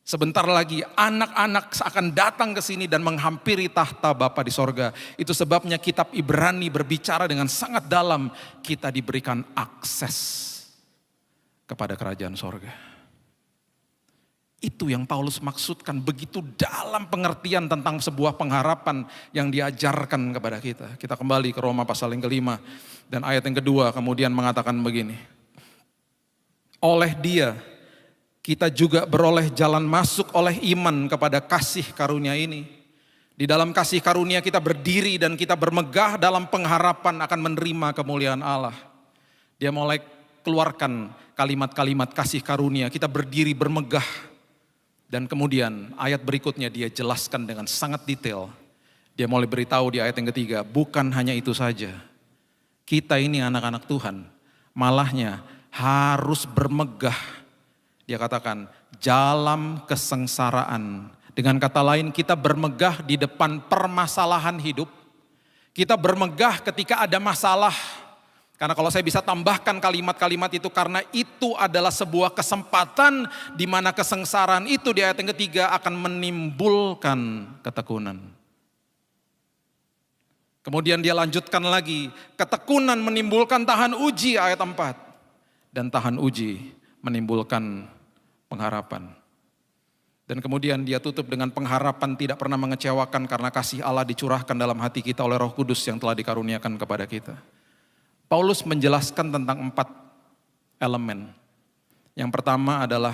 Sebentar lagi anak-anak akan datang ke sini dan menghampiri tahta Bapa di sorga. Itu sebabnya kitab Ibrani berbicara dengan sangat dalam, kita diberikan akses kepada kerajaan sorga. Itu yang Paulus maksudkan, begitu dalam pengertian tentang sebuah pengharapan yang diajarkan kepada kita. Kita kembali ke Roma pasal yang ke-5 dan ayat yang kedua kemudian mengatakan begini. Oleh dia kita juga beroleh jalan masuk oleh iman kepada kasih karunia ini. Di dalam kasih karunia kita berdiri dan kita bermegah dalam pengharapan akan menerima kemuliaan Allah. Dia mulai keluarkan kalimat-kalimat kasih karunia, kita berdiri bermegah. Dan kemudian ayat berikutnya dia jelaskan dengan sangat detail. Dia mulai beritahu di ayat yang ketiga, bukan hanya itu saja. Kita ini anak-anak Tuhan, malahnya harus bermegah. Dia katakan, dalam kesengsaraan. Dengan kata lain, kita bermegah di depan permasalahan hidup. Kita bermegah ketika ada masalah. Karena kalau saya bisa tambahkan kalimat-kalimat itu, karena itu adalah sebuah kesempatan di mana kesengsaraan itu di ayat yang ketiga akan menimbulkan ketekunan. Kemudian dia lanjutkan lagi, ketekunan menimbulkan tahan uji ayat 4. Dan tahan uji menimbulkan pengharapan. Dan kemudian dia tutup dengan pengharapan tidak pernah mengecewakan karena kasih Allah dicurahkan dalam hati kita oleh Roh Kudus yang telah dikaruniakan kepada kita. Paulus menjelaskan tentang 4 elemen. Yang pertama adalah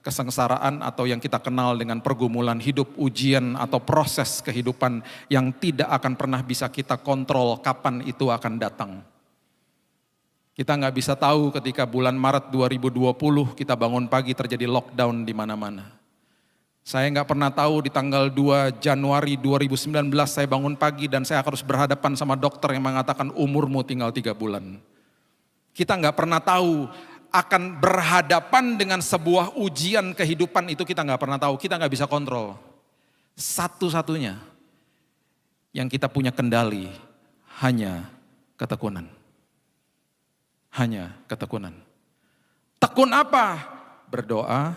kesengsaraan atau yang kita kenal dengan pergumulan hidup, ujian atau proses kehidupan yang tidak akan pernah bisa kita kontrol kapan itu akan datang. Kita nggak bisa tahu ketika bulan Maret 2020 kita bangun pagi terjadi lockdown di mana-mana. Saya nggak pernah tahu di tanggal 2 Januari 2019 saya bangun pagi dan saya harus berhadapan sama dokter yang mengatakan umurmu tinggal 3 bulan. Kita nggak pernah tahu akan berhadapan dengan sebuah ujian kehidupan itu, kita nggak pernah tahu, kita nggak bisa kontrol. Satu-satunya yang kita punya kendali hanya ketekunan. Hanya ketekunan. Tekun apa? Berdoa,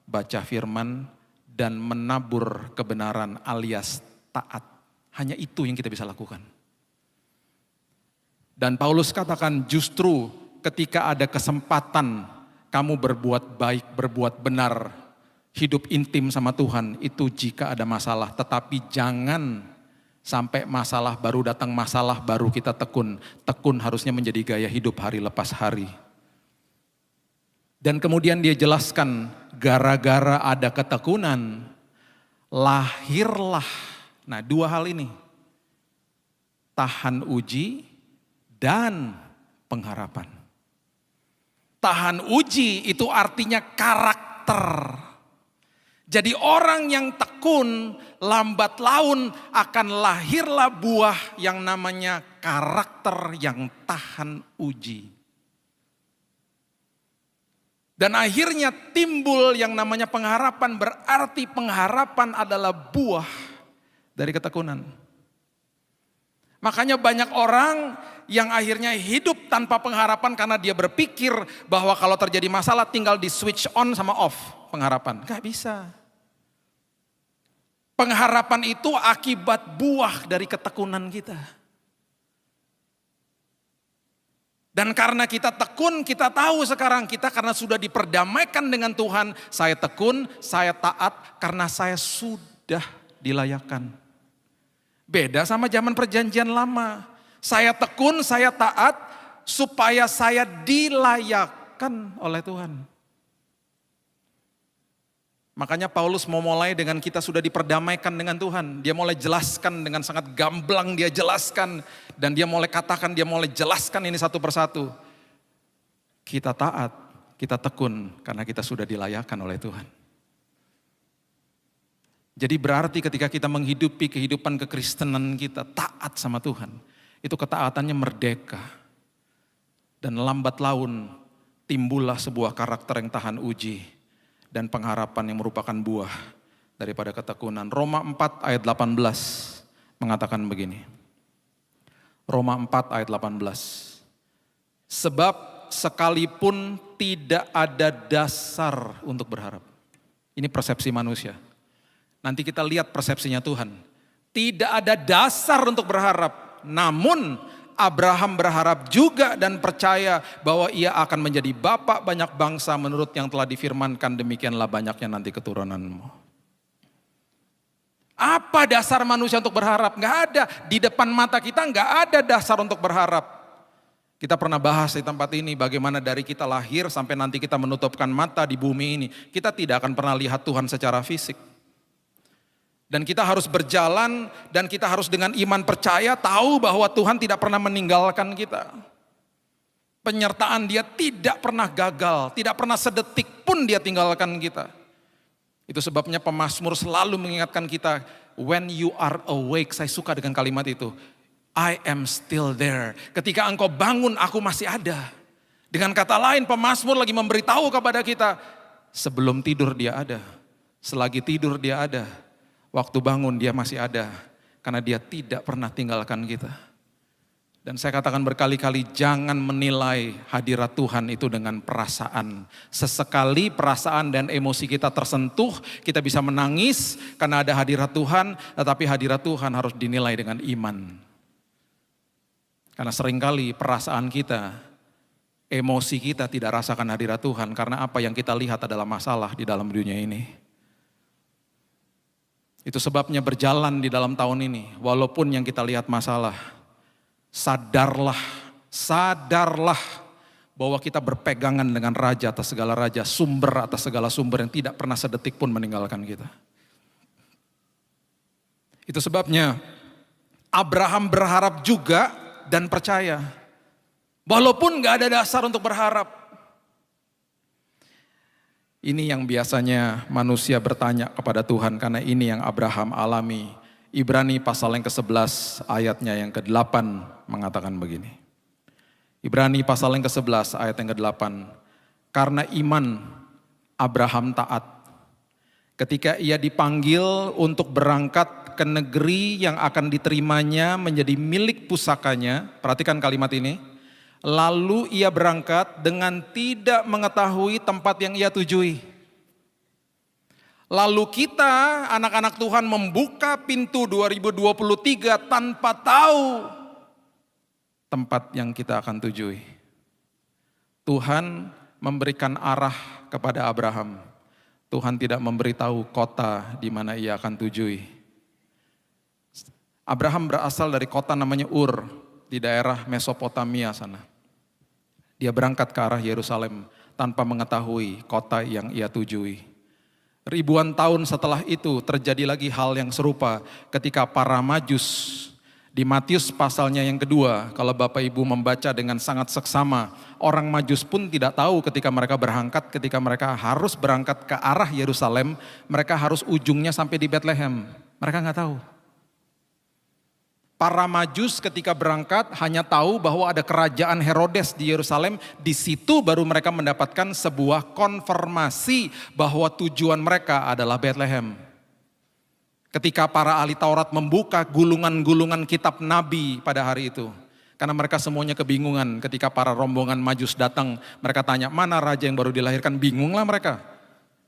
baca firman, dan menabur kebenaran alias taat. Hanya itu yang kita bisa lakukan. Dan Paulus katakan justru ketika ada kesempatan kamu berbuat baik, berbuat benar, hidup intim sama Tuhan, itu jika ada masalah. Tetapi jangan sampai masalah baru datang, masalah baru kita tekun. Tekun harusnya menjadi gaya hidup hari lepas hari. Dan kemudian dia jelaskan, gara-gara ada ketekunan, lahirlah. Nah, 2 hal ini. Tahan uji dan pengharapan. Tahan uji itu artinya karakter. Jadi orang yang tekun, lambat laun akan lahirlah buah yang namanya karakter yang tahan uji. Dan akhirnya timbul yang namanya pengharapan, berarti pengharapan adalah buah dari ketekunan. Makanya banyak orang yang akhirnya hidup tanpa pengharapan karena dia berpikir bahwa kalau terjadi masalah tinggal di switch on sama off pengharapan. Gak bisa. Pengharapan itu akibat buah dari ketekunan kita. Dan karena kita tekun, kita tahu sekarang kita karena sudah diperdamaikan dengan Tuhan. Saya tekun, saya taat karena saya sudah dilayakkan. Beda sama zaman perjanjian lama. Saya tekun, saya taat supaya saya dilayakkan oleh Tuhan. Makanya Paulus mau mulai dengan kita sudah diperdamaikan dengan Tuhan. Dia mulai jelaskan dengan sangat gamblang, dia jelaskan. Dan dia mulai katakan, dia mulai jelaskan ini satu persatu. Kita taat, kita tekun karena kita sudah dilayakkan oleh Tuhan. Jadi berarti ketika kita menghidupi kehidupan kekristenan kita taat sama Tuhan. Itu ketaatannya merdeka. Dan lambat laun timbullah sebuah karakter yang tahan uji. Dan pengharapan yang merupakan buah daripada ketekunan. Roma 4 ayat 18 mengatakan begini. Roma 4 ayat 18. Sebab sekalipun tidak ada dasar untuk berharap. Ini persepsi manusia. Nanti kita lihat persepsinya Tuhan. Tidak ada dasar untuk berharap. Namun Abraham berharap juga dan percaya bahwa ia akan menjadi bapak banyak bangsa menurut yang telah difirmankan, demikianlah banyaknya nanti keturunanmu. Apa dasar manusia untuk berharap? Gak ada. Di depan mata kita gak ada dasar untuk berharap. Kita pernah bahas di tempat ini bagaimana dari kita lahir sampai nanti kita menutupkan mata di bumi ini, kita tidak akan pernah lihat Tuhan secara fisik. Dan kita harus berjalan dan kita harus dengan iman percaya tahu bahwa Tuhan tidak pernah meninggalkan kita. Penyertaan Dia tidak pernah gagal, tidak pernah sedetik pun Dia tinggalkan kita. Itu sebabnya pemazmur selalu mengingatkan kita, when you are awake, saya suka dengan kalimat itu. I am still there. Ketika engkau bangun, aku masih ada. Dengan kata lain, pemazmur lagi memberitahu kepada kita, sebelum tidur Dia ada, selagi tidur Dia ada, waktu bangun Dia masih ada, karena Dia tidak pernah tinggalkan kita. Dan saya katakan berkali-kali, jangan menilai hadirat Tuhan itu dengan perasaan. Sesekali perasaan dan emosi kita tersentuh, kita bisa menangis karena ada hadirat Tuhan, tetapi hadirat Tuhan harus dinilai dengan iman. Karena seringkali perasaan kita, emosi kita tidak rasakan hadirat Tuhan karena apa yang kita lihat adalah masalah di dalam dunia ini. Itu sebabnya berjalan di dalam tahun ini, walaupun yang kita lihat masalah, sadarlah bahwa kita berpegangan dengan raja atas segala raja, sumber atas segala sumber yang tidak pernah sedetik pun meninggalkan kita. Itu sebabnya Abraham berharap juga dan percaya, walaupun gak ada dasar untuk berharap. Ini yang biasanya manusia bertanya kepada Tuhan, karena ini yang Abraham alami. Ibrani pasal yang ke-11 ayatnya yang ke-8 mengatakan begini. Ibrani pasal yang ke-11 ayat yang ke-8. Karena iman Abraham taat. Ketika ia dipanggil untuk berangkat ke negeri yang akan diterimanya menjadi milik pusakanya, perhatikan kalimat ini, lalu ia berangkat dengan tidak mengetahui tempat yang ia tujui. Lalu kita anak-anak Tuhan membuka pintu 2023 tanpa tahu tempat yang kita akan tujui. Tuhan memberikan arah kepada Abraham. Tuhan tidak memberitahu kota di mana ia akan tujui. Abraham berasal dari kota namanya Ur di daerah Mesopotamia sana. Dia berangkat ke arah Yerusalem tanpa mengetahui kota yang ia tujui. Ribuan tahun setelah itu terjadi lagi hal yang serupa ketika para Majus di Matius pasalnya yang kedua, kalau Bapak Ibu membaca dengan sangat seksama, orang Majus pun tidak tahu ketika mereka berangkat, ketika mereka harus berangkat ke arah Yerusalem, mereka harus ujungnya sampai di Bethlehem. Mereka nggak tahu. Para Majus ketika berangkat hanya tahu bahwa ada kerajaan Herodes di Yerusalem. Di situ baru mereka mendapatkan sebuah konfirmasi bahwa tujuan mereka adalah Bethlehem. Ketika para ahli Taurat membuka gulungan-gulungan kitab Nabi pada hari itu. Karena mereka semuanya kebingungan ketika para rombongan Majus datang. Mereka tanya, mana raja yang baru dilahirkan? Bingunglah mereka.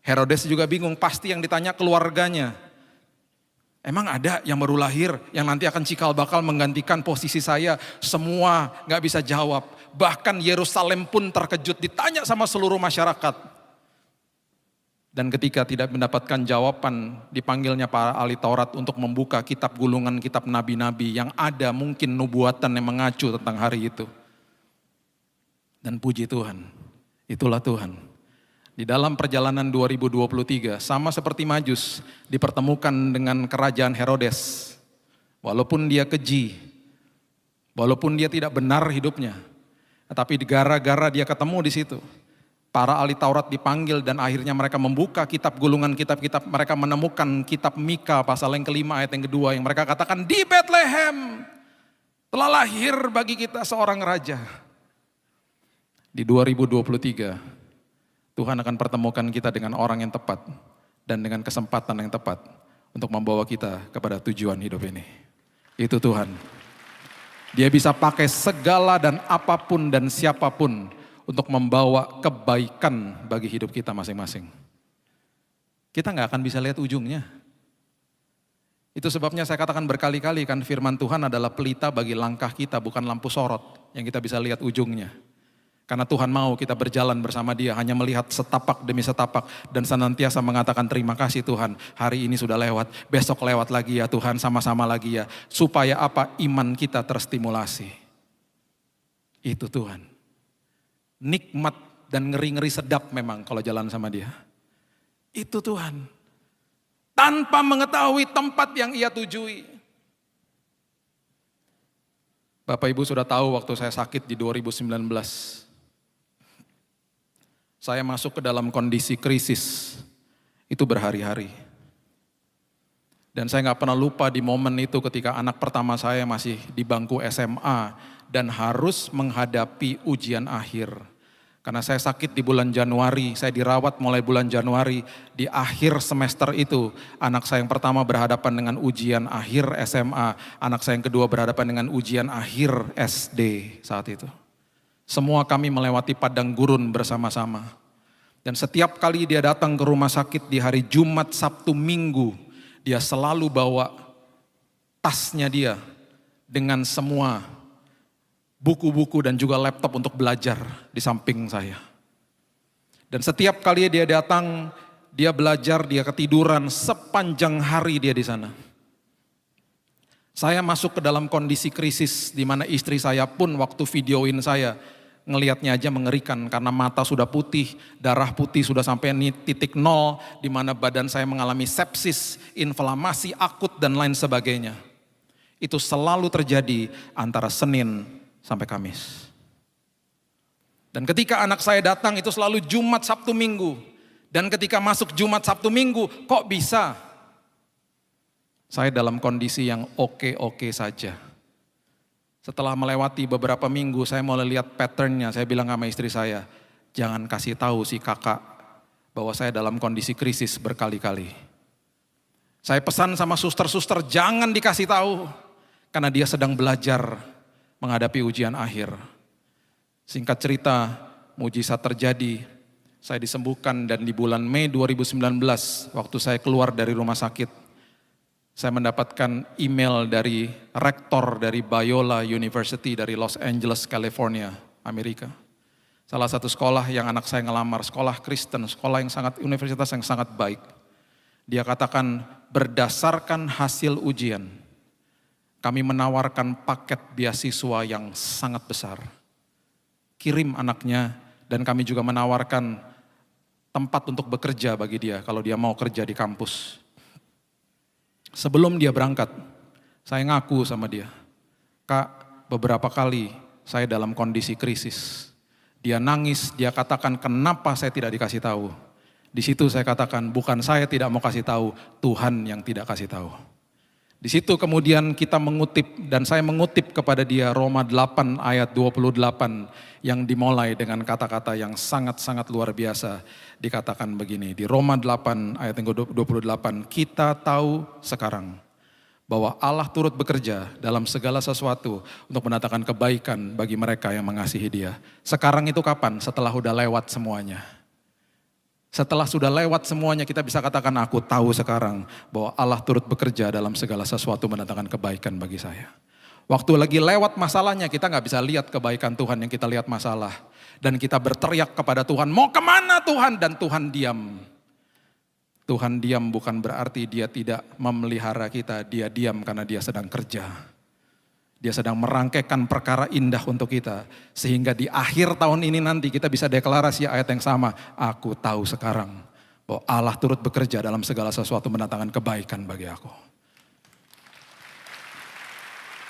Herodes juga bingung, pasti yang ditanya keluarganya. Emang ada yang baru lahir yang nanti akan cikal bakal menggantikan posisi saya? Semua gak bisa jawab. Bahkan Yerusalem pun terkejut ditanya sama seluruh masyarakat. Dan ketika tidak mendapatkan jawaban, dipanggilnya para ahli Taurat untuk membuka kitab gulungan kitab nabi-nabi yang ada mungkin nubuatan yang mengacu tentang hari itu. Dan puji Tuhan, itulah Tuhan. Di dalam perjalanan 2023, sama seperti Majus, dipertemukan dengan kerajaan Herodes. Walaupun dia keji, walaupun dia tidak benar hidupnya, tetapi gara-gara dia ketemu di situ, para ahli Taurat dipanggil dan akhirnya mereka membuka kitab gulungan kitab-kitab, mereka menemukan kitab Mika pasal yang kelima ayat yang kedua yang mereka katakan, di Bethlehem telah lahir bagi kita seorang raja. Di 2023, Tuhan akan pertemukan kita dengan orang yang tepat dan dengan kesempatan yang tepat untuk membawa kita kepada tujuan hidup ini. Itu Tuhan. Dia bisa pakai segala dan apapun dan siapapun untuk membawa kebaikan bagi hidup kita masing-masing. Kita nggak akan bisa lihat ujungnya. Itu sebabnya saya katakan berkali-kali kan firman Tuhan adalah pelita bagi langkah kita, bukan lampu sorot yang kita bisa lihat ujungnya. Karena Tuhan mau kita berjalan bersama Dia, hanya melihat setapak demi setapak dan senantiasa mengatakan terima kasih Tuhan, hari ini sudah lewat, besok lewat lagi ya Tuhan, sama-sama lagi ya. Supaya apa? Iman kita terstimulasi. Itu Tuhan. Nikmat dan ngeri-ngeri sedap memang kalau jalan sama dia. Itu Tuhan. Tanpa mengetahui tempat yang ia tujui. Bapak Ibu sudah tahu waktu saya sakit di 2019. Saya masuk ke dalam kondisi krisis. Itu berhari-hari. Dan saya gak pernah lupa di momen itu ketika anak pertama saya masih di bangku SMA dan harus menghadapi ujian akhir. Karena saya sakit di bulan Januari, saya dirawat mulai bulan Januari. Di akhir semester itu, anak saya yang pertama berhadapan dengan ujian akhir SMA, anak saya yang kedua berhadapan dengan ujian akhir SD saat itu. Semua kami melewati padang gurun bersama-sama. Dan setiap kali dia datang ke rumah sakit di hari Jumat, Sabtu, Minggu, dia selalu bawa tasnya dia dengan semua buku-buku dan juga laptop untuk belajar di samping saya. Dan setiap kali dia datang, dia belajar, dia ketiduran sepanjang hari dia di sana. Saya masuk ke dalam kondisi krisis di mana istri saya pun waktu videoin saya, ngelihatnya aja mengerikan karena mata sudah putih, darah putih sudah sampai titik nol, di mana badan saya mengalami sepsis, inflamasi akut dan lain sebagainya. Itu selalu terjadi antara Senin sampai Kamis. Dan ketika anak saya datang itu selalu Jumat, Sabtu, Minggu. Dan ketika masuk Jumat, Sabtu, Minggu, kok bisa? Saya dalam kondisi yang oke-oke saja. Setelah melewati beberapa minggu, saya mulai lihat patternnya. Saya bilang sama istri saya, jangan kasih tahu si kakak bahwa saya dalam kondisi krisis berkali-kali. Saya pesan sama suster-suster, jangan dikasih tahu. Karena dia sedang belajar menghadapi ujian akhir. Singkat cerita, mujizat terjadi. Saya disembuhkan dan di bulan Mei 2019, waktu saya keluar dari rumah sakit, saya mendapatkan email dari rektor dari Biola University dari Los Angeles, California, Amerika. Salah satu sekolah yang anak saya ngelamar, sekolah Kristen, universitas yang sangat baik. Dia katakan, berdasarkan hasil ujian, kami menawarkan paket beasiswa yang sangat besar. Kirim anaknya dan kami juga menawarkan tempat untuk bekerja bagi dia kalau dia mau kerja di kampus. Sebelum dia berangkat, saya ngaku sama dia, Kak, beberapa kali saya dalam kondisi krisis. Dia nangis, dia katakan kenapa saya tidak dikasih tahu. Di situ saya katakan bukan saya tidak mau kasih tahu, Tuhan yang tidak kasih tahu. Di situ kemudian kita mengutip dan saya mengutip kepada dia Roma 8 ayat 28 yang dimulai dengan kata-kata yang sangat-sangat luar biasa. Dikatakan begini, di Roma 8 ayat yang 28, kita tahu sekarang bahwa Allah turut bekerja dalam segala sesuatu untuk mendatangkan kebaikan bagi mereka yang mengasihi Dia. Sekarang itu kapan? Setelah sudah lewat semuanya. Setelah sudah lewat semuanya kita bisa katakan aku tahu sekarang bahwa Allah turut bekerja dalam segala sesuatu mendatangkan kebaikan bagi saya. Waktu lagi lewat masalahnya kita gak bisa lihat kebaikan Tuhan yang kita lihat masalah. Dan kita berteriak kepada Tuhan, mau kemana Tuhan? Dan Tuhan diam. Tuhan diam bukan berarti dia tidak memelihara kita, dia diam karena dia sedang kerja. Dia sedang merangkaikan perkara indah untuk kita. Sehingga di akhir tahun ini nanti kita bisa deklarasi ayat yang sama. Aku tahu sekarang bahwa Allah turut bekerja dalam segala sesuatu mendatangkan kebaikan bagi aku.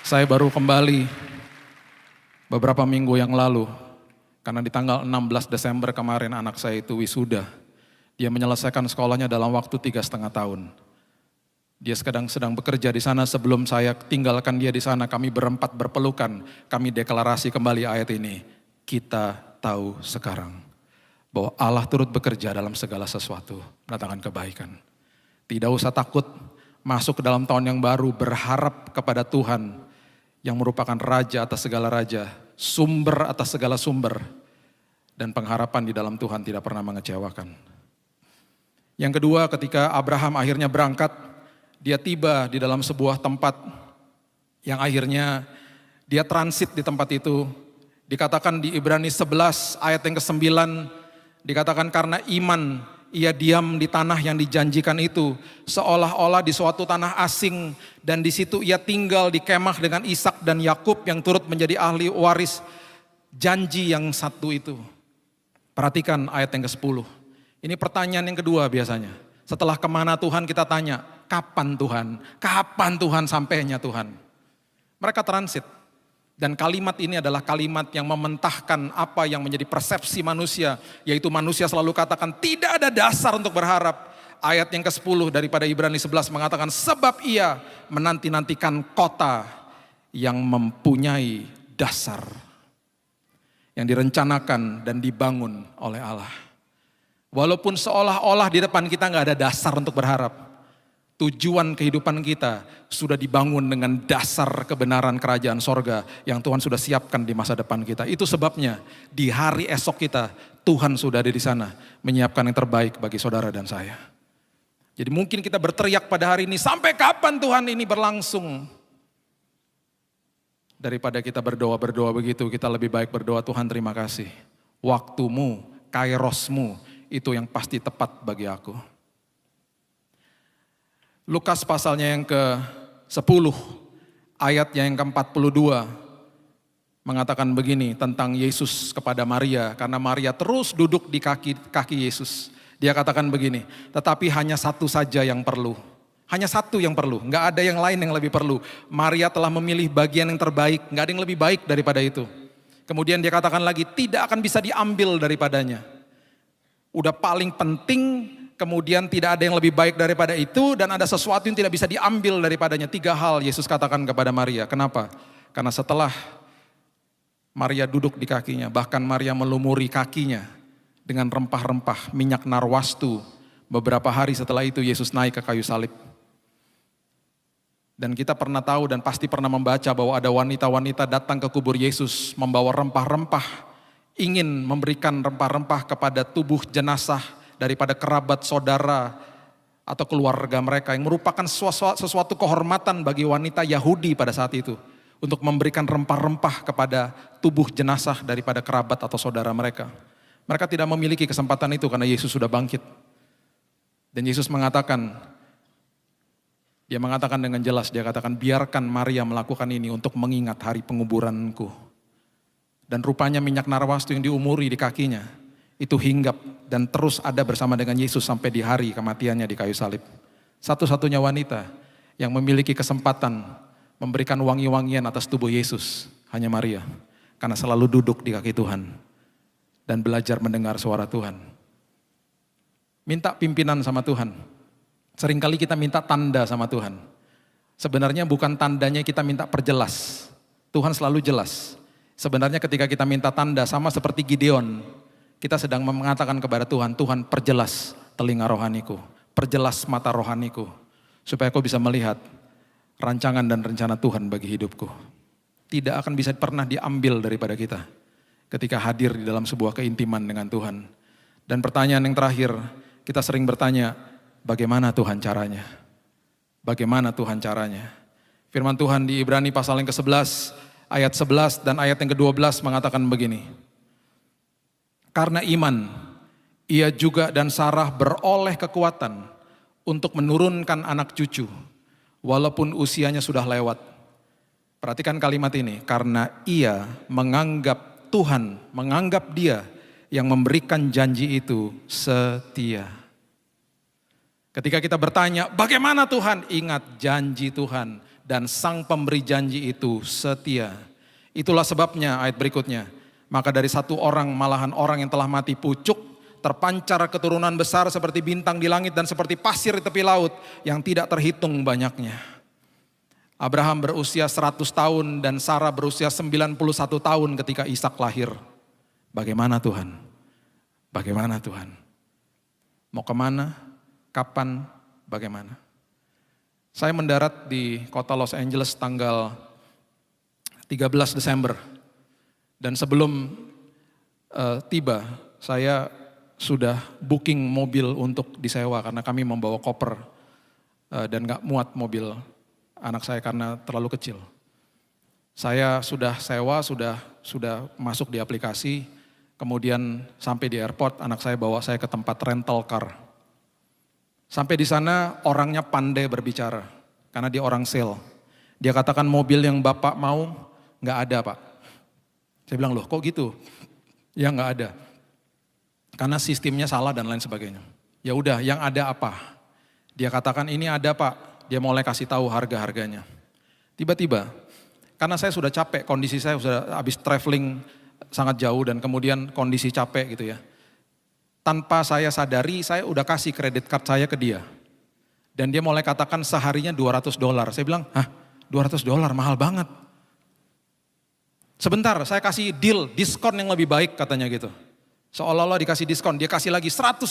Saya baru kembali beberapa minggu yang lalu. Karena di tanggal 16 Desember kemarin anak saya itu wisuda. Dia menyelesaikan sekolahnya dalam waktu 3,5 tahun. Dia sedang bekerja di sana sebelum saya tinggalkan dia di sana. Kami berempat berpelukan. Kami deklarasi kembali ayat ini. Kita tahu sekarang bahwa Allah turut bekerja dalam segala sesuatu. Mendatangkan kebaikan. Tidak usah takut masuk ke dalam tahun yang baru. Berharap kepada Tuhan yang merupakan raja atas segala raja. Sumber atas segala sumber. Dan pengharapan di dalam Tuhan tidak pernah mengecewakan. Yang kedua, ketika Abraham akhirnya berangkat, dia tiba di dalam sebuah tempat yang akhirnya dia transit di tempat itu. Dikatakan di Ibrani 11 ayat yang ke-9, dikatakan karena iman ia diam di tanah yang dijanjikan itu, seolah-olah di suatu tanah asing, dan di situ ia tinggal di kemah dengan Ishak dan Yakub yang turut menjadi ahli waris. janji yang satu itu. Perhatikan ayat yang ke-10. Ini pertanyaan yang kedua biasanya. Setelah kemana Tuhan kita tanya, kapan Tuhan? Kapan Tuhan sampainya Tuhan? Mereka transit. Dan kalimat ini adalah kalimat yang mementahkan apa yang menjadi persepsi manusia. Yaitu manusia selalu katakan tidak ada dasar untuk berharap. Ayat yang ke-10 daripada Ibrani 11 mengatakan sebab ia menanti-nantikan kota yang mempunyai dasar. Yang direncanakan dan dibangun oleh Allah. Walaupun seolah-olah di depan kita gak ada dasar untuk berharap. Tujuan kehidupan kita sudah dibangun dengan dasar kebenaran kerajaan sorga yang Tuhan sudah siapkan di masa depan kita. Itu sebabnya di hari esok kita Tuhan sudah ada di sana menyiapkan yang terbaik bagi saudara dan saya. Jadi mungkin kita berteriak pada hari ini, sampai kapan Tuhan ini berlangsung? Daripada kita berdoa begitu, kita lebih baik berdoa, Tuhan terima kasih. Waktumu, kairosmu itu yang pasti tepat bagi aku. Lukas pasalnya yang ke-10, ayatnya yang ke-42, mengatakan begini tentang Yesus kepada Maria. Karena Maria terus duduk di kaki Yesus. Dia katakan begini, tetapi hanya satu saja yang perlu. Hanya satu yang perlu, gak ada yang lain yang lebih perlu. Maria telah memilih bagian yang terbaik, gak ada yang lebih baik daripada itu. Kemudian dia katakan lagi, tidak akan bisa diambil daripadanya. Udah paling penting, kemudian tidak ada yang lebih baik daripada itu, dan ada sesuatu yang tidak bisa diambil daripadanya. 3 hal Yesus katakan kepada Maria. Kenapa? Karena setelah Maria duduk di kakinya, bahkan Maria melumuri kakinya dengan rempah-rempah, minyak narwastu. Beberapa hari setelah itu Yesus naik ke kayu salib. Dan kita pernah tahu dan pasti pernah membaca bahwa ada wanita-wanita datang ke kubur Yesus membawa rempah-rempah, ingin memberikan rempah-rempah kepada tubuh jenazah daripada kerabat saudara atau keluarga mereka, yang merupakan sesuatu kehormatan bagi wanita Yahudi pada saat itu, untuk memberikan rempah-rempah kepada tubuh jenazah daripada kerabat atau saudara mereka. Mereka tidak memiliki kesempatan itu karena Yesus sudah bangkit. Dan Yesus mengatakan, dia mengatakan dengan jelas, dia katakan biarkan Maria melakukan ini untuk mengingat hari penguburanku. Dan rupanya minyak narwastu yang diumuri di kakinya, itu hinggap dan terus ada bersama dengan Yesus sampai di hari kematiannya di kayu salib. Satu-satunya wanita yang memiliki kesempatan memberikan wangi-wangian atas tubuh Yesus, hanya Maria. Karena selalu duduk di kaki Tuhan dan belajar mendengar suara Tuhan. Minta pimpinan sama Tuhan. Seringkali kita minta tanda sama Tuhan. Sebenarnya bukan tandanya kita minta perjelas. Tuhan selalu jelas. Sebenarnya ketika kita minta tanda sama seperti Gideon, kita sedang mengatakan kepada Tuhan, Tuhan perjelas telinga rohaniku, perjelas mata rohaniku, supaya kau bisa melihat rancangan dan rencana Tuhan bagi hidupku. Tidak akan bisa pernah diambil daripada kita ketika hadir di dalam sebuah keintiman dengan Tuhan. Dan pertanyaan yang terakhir, kita sering bertanya, bagaimana Tuhan caranya? Bagaimana Tuhan caranya? Firman Tuhan di Ibrani pasal yang ke-11, ayat 11 dan ayat yang ke-12 mengatakan begini. Karena iman, ia juga dan Sarah beroleh kekuatan untuk menurunkan anak cucu, walaupun usianya sudah lewat. Perhatikan kalimat ini, karena ia menganggap Tuhan, menganggap dia yang memberikan janji itu setia. Ketika kita bertanya, bagaimana Tuhan? Ingat janji Tuhan dan sang pemberi janji itu setia. Itulah sebabnya ayat berikutnya. Maka dari satu orang, malahan orang yang telah mati pucuk, terpancar keturunan besar seperti bintang di langit dan seperti pasir di tepi laut yang tidak terhitung banyaknya. Abraham berusia 100 tahun dan Sarah berusia 91 tahun ketika Ishak lahir. Bagaimana Tuhan? Bagaimana Tuhan? Mau kemana? Kapan, bagaimana? Saya mendarat di kota Los Angeles tanggal 13 Desember. Dan sebelum tiba, saya sudah booking mobil untuk disewa karena kami membawa koper. Dan gak muat mobil anak saya karena terlalu kecil. Saya sudah sewa, sudah masuk di aplikasi. Kemudian sampai di airport, anak saya bawa saya ke tempat rental car. Sampai di sana orangnya pandai berbicara, karena dia orang sale. Dia katakan mobil yang Bapak mau, gak ada Pak. Saya bilang, loh kok gitu? Ya nggak ada. Karena sistemnya salah dan lain sebagainya. Ya udah, yang ada apa? Dia katakan ini ada Pak. Dia mulai kasih tahu harga-harganya. Tiba-tiba, karena saya sudah capek, kondisi saya sudah habis traveling sangat jauh dan kemudian kondisi capek gitu ya. Tanpa saya sadari, saya udah kasih kredit card saya ke dia. Dan dia mulai katakan seharinya $200. Saya bilang, hah $200 mahal banget. Sebentar, saya kasih deal, diskon yang lebih baik katanya gitu. Seolah-olah dikasih diskon, dia kasih lagi $150.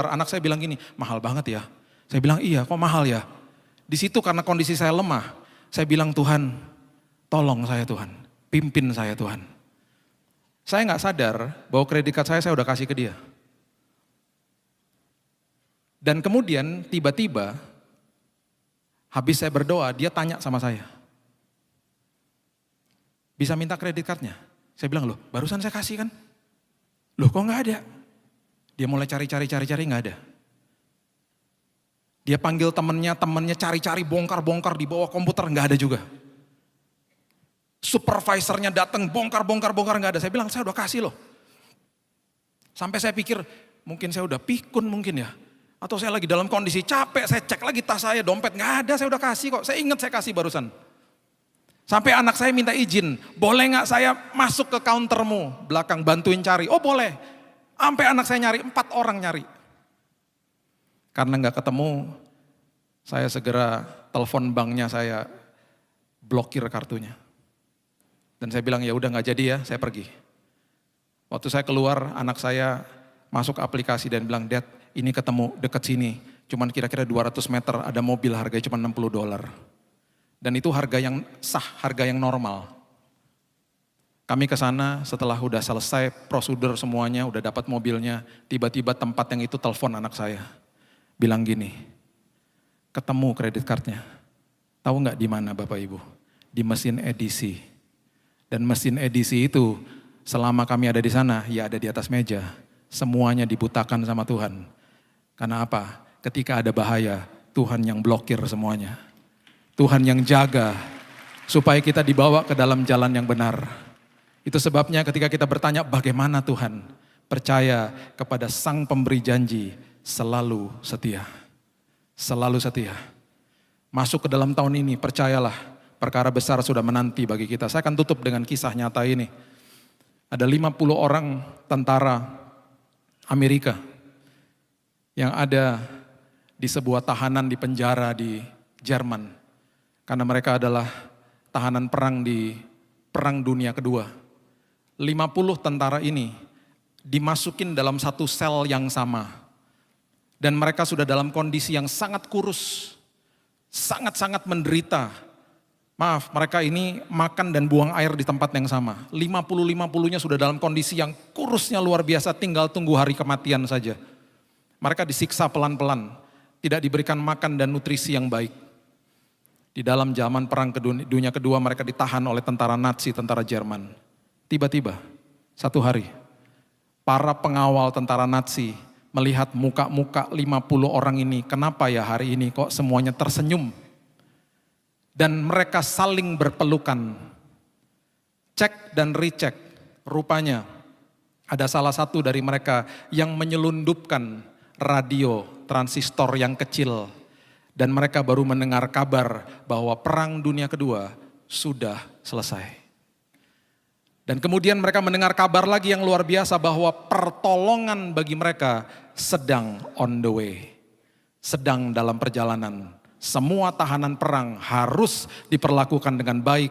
Anak saya bilang gini, mahal banget ya. Saya bilang iya, kok mahal ya? Di situ karena kondisi saya lemah, saya bilang Tuhan, tolong saya Tuhan, pimpin saya Tuhan. Saya nggak sadar bahwa kredit card saya udah kasih ke dia. Dan kemudian tiba-tiba, habis saya berdoa, dia tanya sama saya. Bisa minta kredit cardnya? Saya bilang, loh barusan saya kasih kan? Loh kok nggak ada? Dia mulai cari-cari nggak ada. Dia panggil temennya cari-cari bongkar-bongkar di bawah komputer nggak ada juga. Supervisornya datang bongkar nggak ada. Saya bilang saya udah kasih loh. Sampai saya pikir mungkin saya udah pikun mungkin ya. Atau saya lagi dalam kondisi capek, saya cek lagi tas saya, dompet nggak ada, saya udah kasih kok. Saya ingat saya kasih barusan. Sampai anak saya minta izin, boleh nggak saya masuk ke countermu belakang bantuin cari? Oh boleh. Sampai anak saya nyari, 4 orang nyari. Karena nggak ketemu, saya segera telepon banknya, saya blokir kartunya. Dan saya bilang ya udah nggak jadi ya, saya pergi. Waktu saya keluar, anak saya masuk aplikasi dan bilang, Dad ini ketemu deket sini, cuman kira-kira 200 meter ada mobil harganya cuma $60. Dan itu harga yang sah, harga yang normal. Kami ke sana setelah udah selesai prosedur semuanya, udah dapat mobilnya, tiba-tiba tempat yang itu telepon anak saya. Bilang gini, ketemu kredit cardnya. Tahu nggak di mana Bapak Ibu? Di mesin edisi. Dan mesin edisi itu selama kami ada di sana, ya ada di atas meja. Semuanya dibutakan sama Tuhan. Karena apa? Ketika ada bahaya, Tuhan yang blokir semuanya. Tuhan yang jaga supaya kita dibawa ke dalam jalan yang benar. Itu sebabnya ketika kita bertanya bagaimana Tuhan, percaya kepada Sang Pemberi janji selalu setia. Selalu setia. Masuk ke dalam tahun ini, percayalah perkara besar sudah menanti bagi kita. Saya akan tutup dengan kisah nyata ini. Ada 50 orang tentara Amerika yang ada di sebuah tahanan di penjara di Jerman. Karena mereka adalah tahanan perang di Perang Dunia Kedua. 50 tentara ini dimasukin dalam satu sel yang sama. Dan mereka sudah dalam kondisi yang sangat kurus, sangat-sangat menderita. Maaf, mereka ini makan dan buang air di tempat yang sama. 50-50-nya sudah dalam kondisi yang kurusnya luar biasa, tinggal tunggu hari kematian saja. Mereka disiksa pelan-pelan, tidak diberikan makan dan nutrisi yang baik. Di dalam zaman perang dunia kedua mereka ditahan oleh tentara Nazi, tentara Jerman. Tiba-tiba, satu hari, para pengawal tentara Nazi melihat muka-muka 50 orang ini, kenapa ya hari ini kok semuanya tersenyum? Dan mereka saling berpelukan. Cek dan recheck, rupanya ada salah satu dari mereka yang menyelundupkan radio transistor yang kecil. Dan mereka baru mendengar kabar bahwa Perang Dunia Kedua sudah selesai. Dan kemudian mereka mendengar kabar lagi yang luar biasa bahwa pertolongan bagi mereka sedang on the way. Sedang dalam perjalanan. Semua tahanan perang harus diperlakukan dengan baik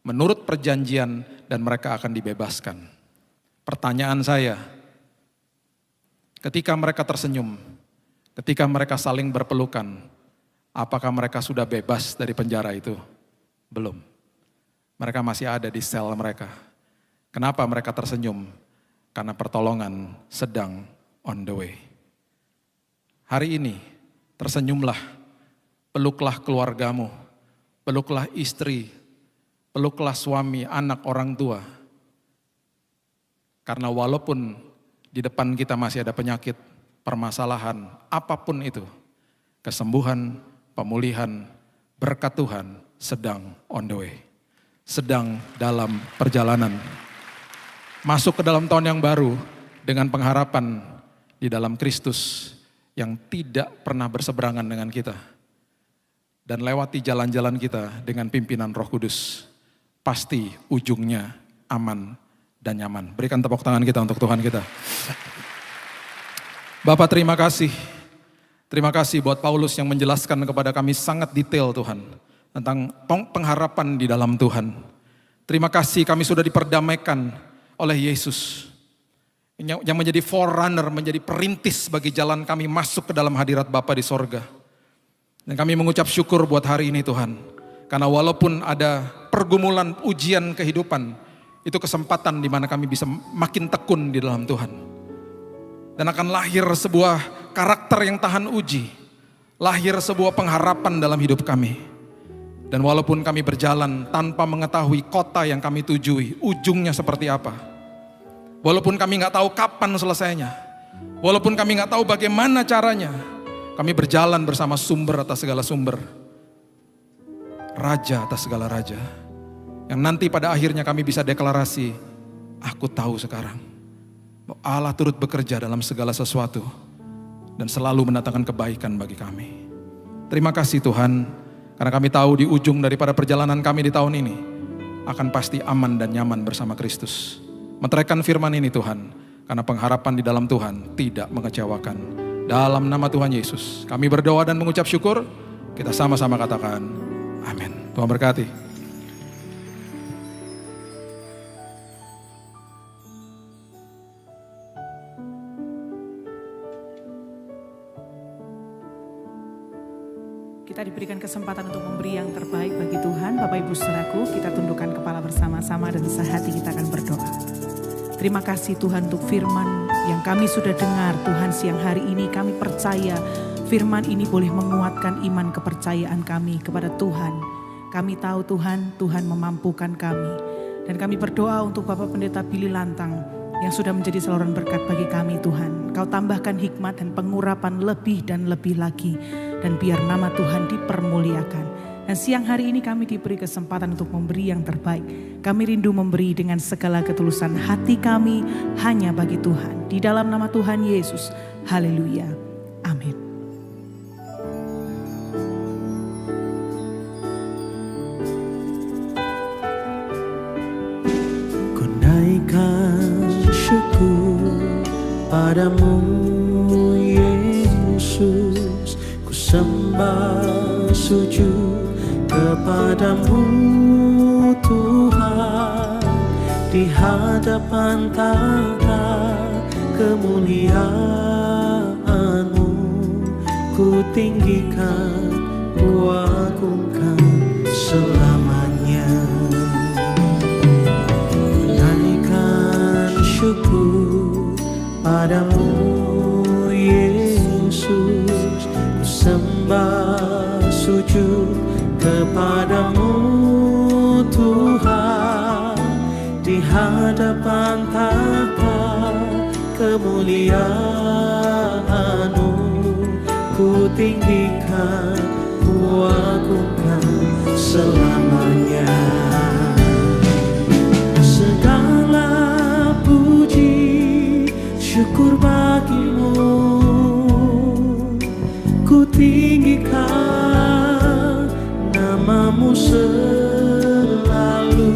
menurut perjanjian dan mereka akan dibebaskan. Pertanyaan saya, ketika mereka tersenyum, ketika mereka saling berpelukan, apakah mereka sudah bebas dari penjara itu? Belum. Mereka masih ada di sel mereka. Kenapa mereka tersenyum? Karena pertolongan sedang on the way. Hari ini tersenyumlah, peluklah keluargamu, peluklah istri, peluklah suami, anak, orang tua. Karena walaupun di depan kita masih ada penyakit, permasalahan, apapun itu, kesembuhan, pemulihan, berkat Tuhan sedang on the way. Sedang dalam perjalanan. masuk ke dalam tahun yang baru dengan pengharapan di dalam Kristus yang tidak pernah berseberangan dengan kita. Dan lewati jalan-jalan kita dengan pimpinan Roh Kudus. Pasti ujungnya aman dan nyaman. Berikan tepuk tangan kita untuk Tuhan kita. Bapak terima kasih. Terima kasih buat Paulus yang menjelaskan kepada kami sangat detail Tuhan. Tentang pengharapan di dalam Tuhan. Terima kasih kami sudah diperdamaikan oleh Yesus. Yang menjadi forerunner, menjadi perintis bagi jalan kami masuk ke dalam hadirat Bapa di sorga. Dan kami mengucap syukur buat hari ini Tuhan. Karena walaupun ada pergumulan ujian kehidupan, itu kesempatan di mana kami bisa makin tekun di dalam Tuhan. Dan akan lahir sebuah karakter yang tahan uji. Lahir sebuah pengharapan dalam hidup kami. Dan walaupun kami berjalan tanpa mengetahui kota yang kami tujui, ujungnya seperti apa. Walaupun kami gak tahu kapan selesainya. Walaupun kami gak tahu bagaimana caranya. Kami berjalan bersama sumber atas segala sumber. Raja atas segala raja. Yang nanti pada akhirnya kami bisa deklarasi, aku tahu sekarang bahwa Allah turut bekerja dalam segala sesuatu. Dan selalu mendatangkan kebaikan bagi kami. Terima kasih Tuhan. Karena kami tahu di ujung daripada perjalanan kami di tahun ini akan pasti aman dan nyaman bersama Kristus. Meteraikan firman ini Tuhan, karena pengharapan di dalam Tuhan tidak mengecewakan. Dalam nama Tuhan Yesus, kami berdoa dan mengucap syukur. Kita sama-sama katakan, amin. Tuhan berkati. Kita diberikan kesempatan untuk memberi yang terbaik bagi Tuhan. Bapak Ibu Saudaraku, kita tundukkan kepala bersama-sama dan sehati kita akan berdoa. Terima kasih Tuhan untuk firman yang kami sudah dengar. Tuhan, siang hari ini kami percaya firman ini boleh menguatkan iman kepercayaan kami kepada Tuhan. Kami tahu Tuhan, Tuhan memampukan kami. Dan kami berdoa untuk Bapak Pendeta Billy Lantang yang sudah menjadi saluran berkat bagi kami Tuhan. Kau tambahkan hikmat dan pengurapan lebih dan lebih lagi. Dan biar nama Tuhan dipermuliakan. Dan siang hari ini kami diberi kesempatan untuk memberi yang terbaik. Kami rindu memberi dengan segala ketulusan hati kami hanya bagi Tuhan. Di dalam nama Tuhan Yesus. Haleluya. Amin. Ku naikkan syukur padamu Yesus. Ku sembah sujud kepadamu Tuhan, di hadapan tahta kemuliaan-Mu ku tinggikan, ku agungkan selamanya. Naikkan syukur padamu Yesus, ku sembah sujud kepadamu Tuhan, di hadapan tahta kemuliaan-Mu ku tinggikan, ku agungkan selamanya. Segala puji syukur bagimu ku tinggikan, namamu selalu.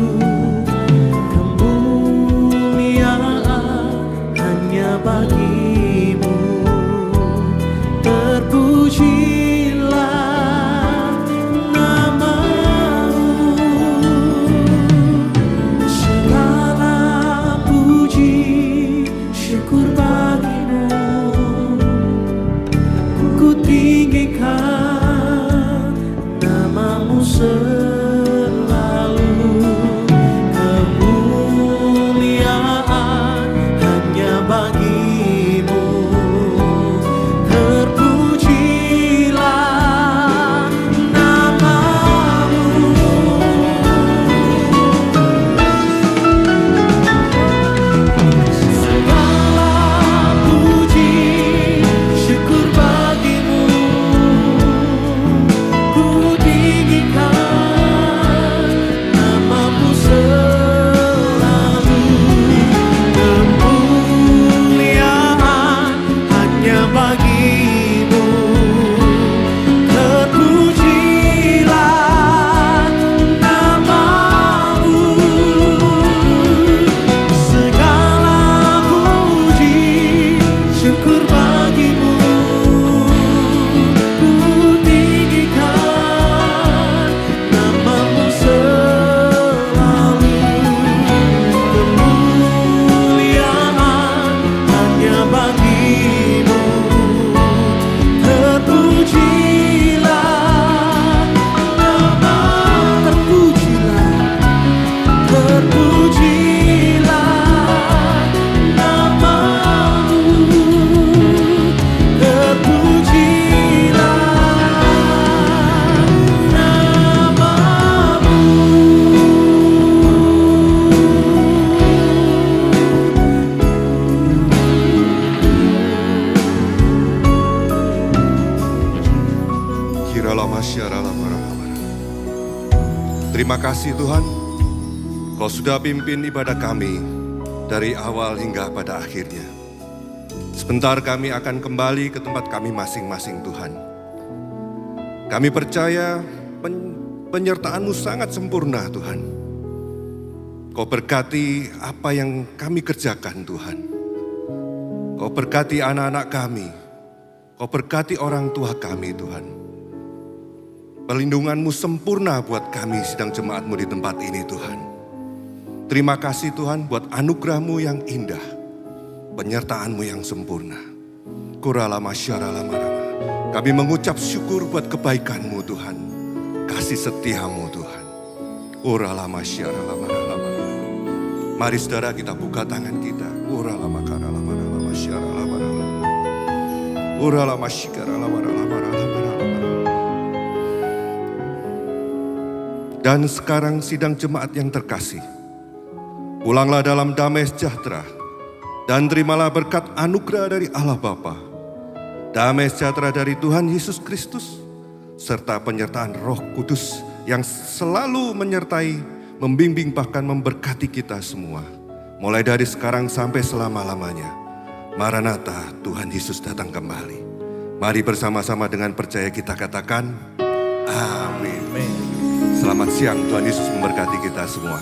Kemuliaan hanya bagimu. Terpujilah namamu. Segala puji syukur bagimu ku tinggikan, namamu selalu. Terima kasih Tuhan, Kau sudah pimpin ibadah kami dari awal hingga pada akhirnya. Sebentar kami akan kembali ke tempat kami masing-masing Tuhan. Kami percaya penyertaan-Mu sangat sempurna Tuhan. Kau berkati apa yang kami kerjakan Tuhan. Kau berkati anak-anak kami. Kau berkati orang tua kami Tuhan. Perlindungan-Mu sempurna buat kami sidang jemaat-Mu di tempat ini Tuhan. Terima kasih Tuhan buat anugerah-Mu yang indah. Penyertaan-Mu yang sempurna. Kuralama syaralama. Kami mengucap syukur buat kebaikan-Mu Tuhan. Kasih setia-Mu Tuhan. Kuralama syaralama. Mari saudara kita buka tangan kita. Kuralama karalama syaralama. Kuralama syaralama. Dan sekarang sidang jemaat yang terkasih, pulanglah dalam damai sejahtera dan terimalah berkat anugerah dari Allah Bapa, damai sejahtera dari Tuhan Yesus Kristus, serta penyertaan Roh Kudus yang selalu menyertai, membimbing bahkan memberkati kita semua, mulai dari sekarang sampai selama-lamanya. Maranatha, Tuhan Yesus datang kembali. Mari bersama-sama dengan percaya kita katakan, amin. Selamat siang, Tuhan Yesus memberkati kita semua.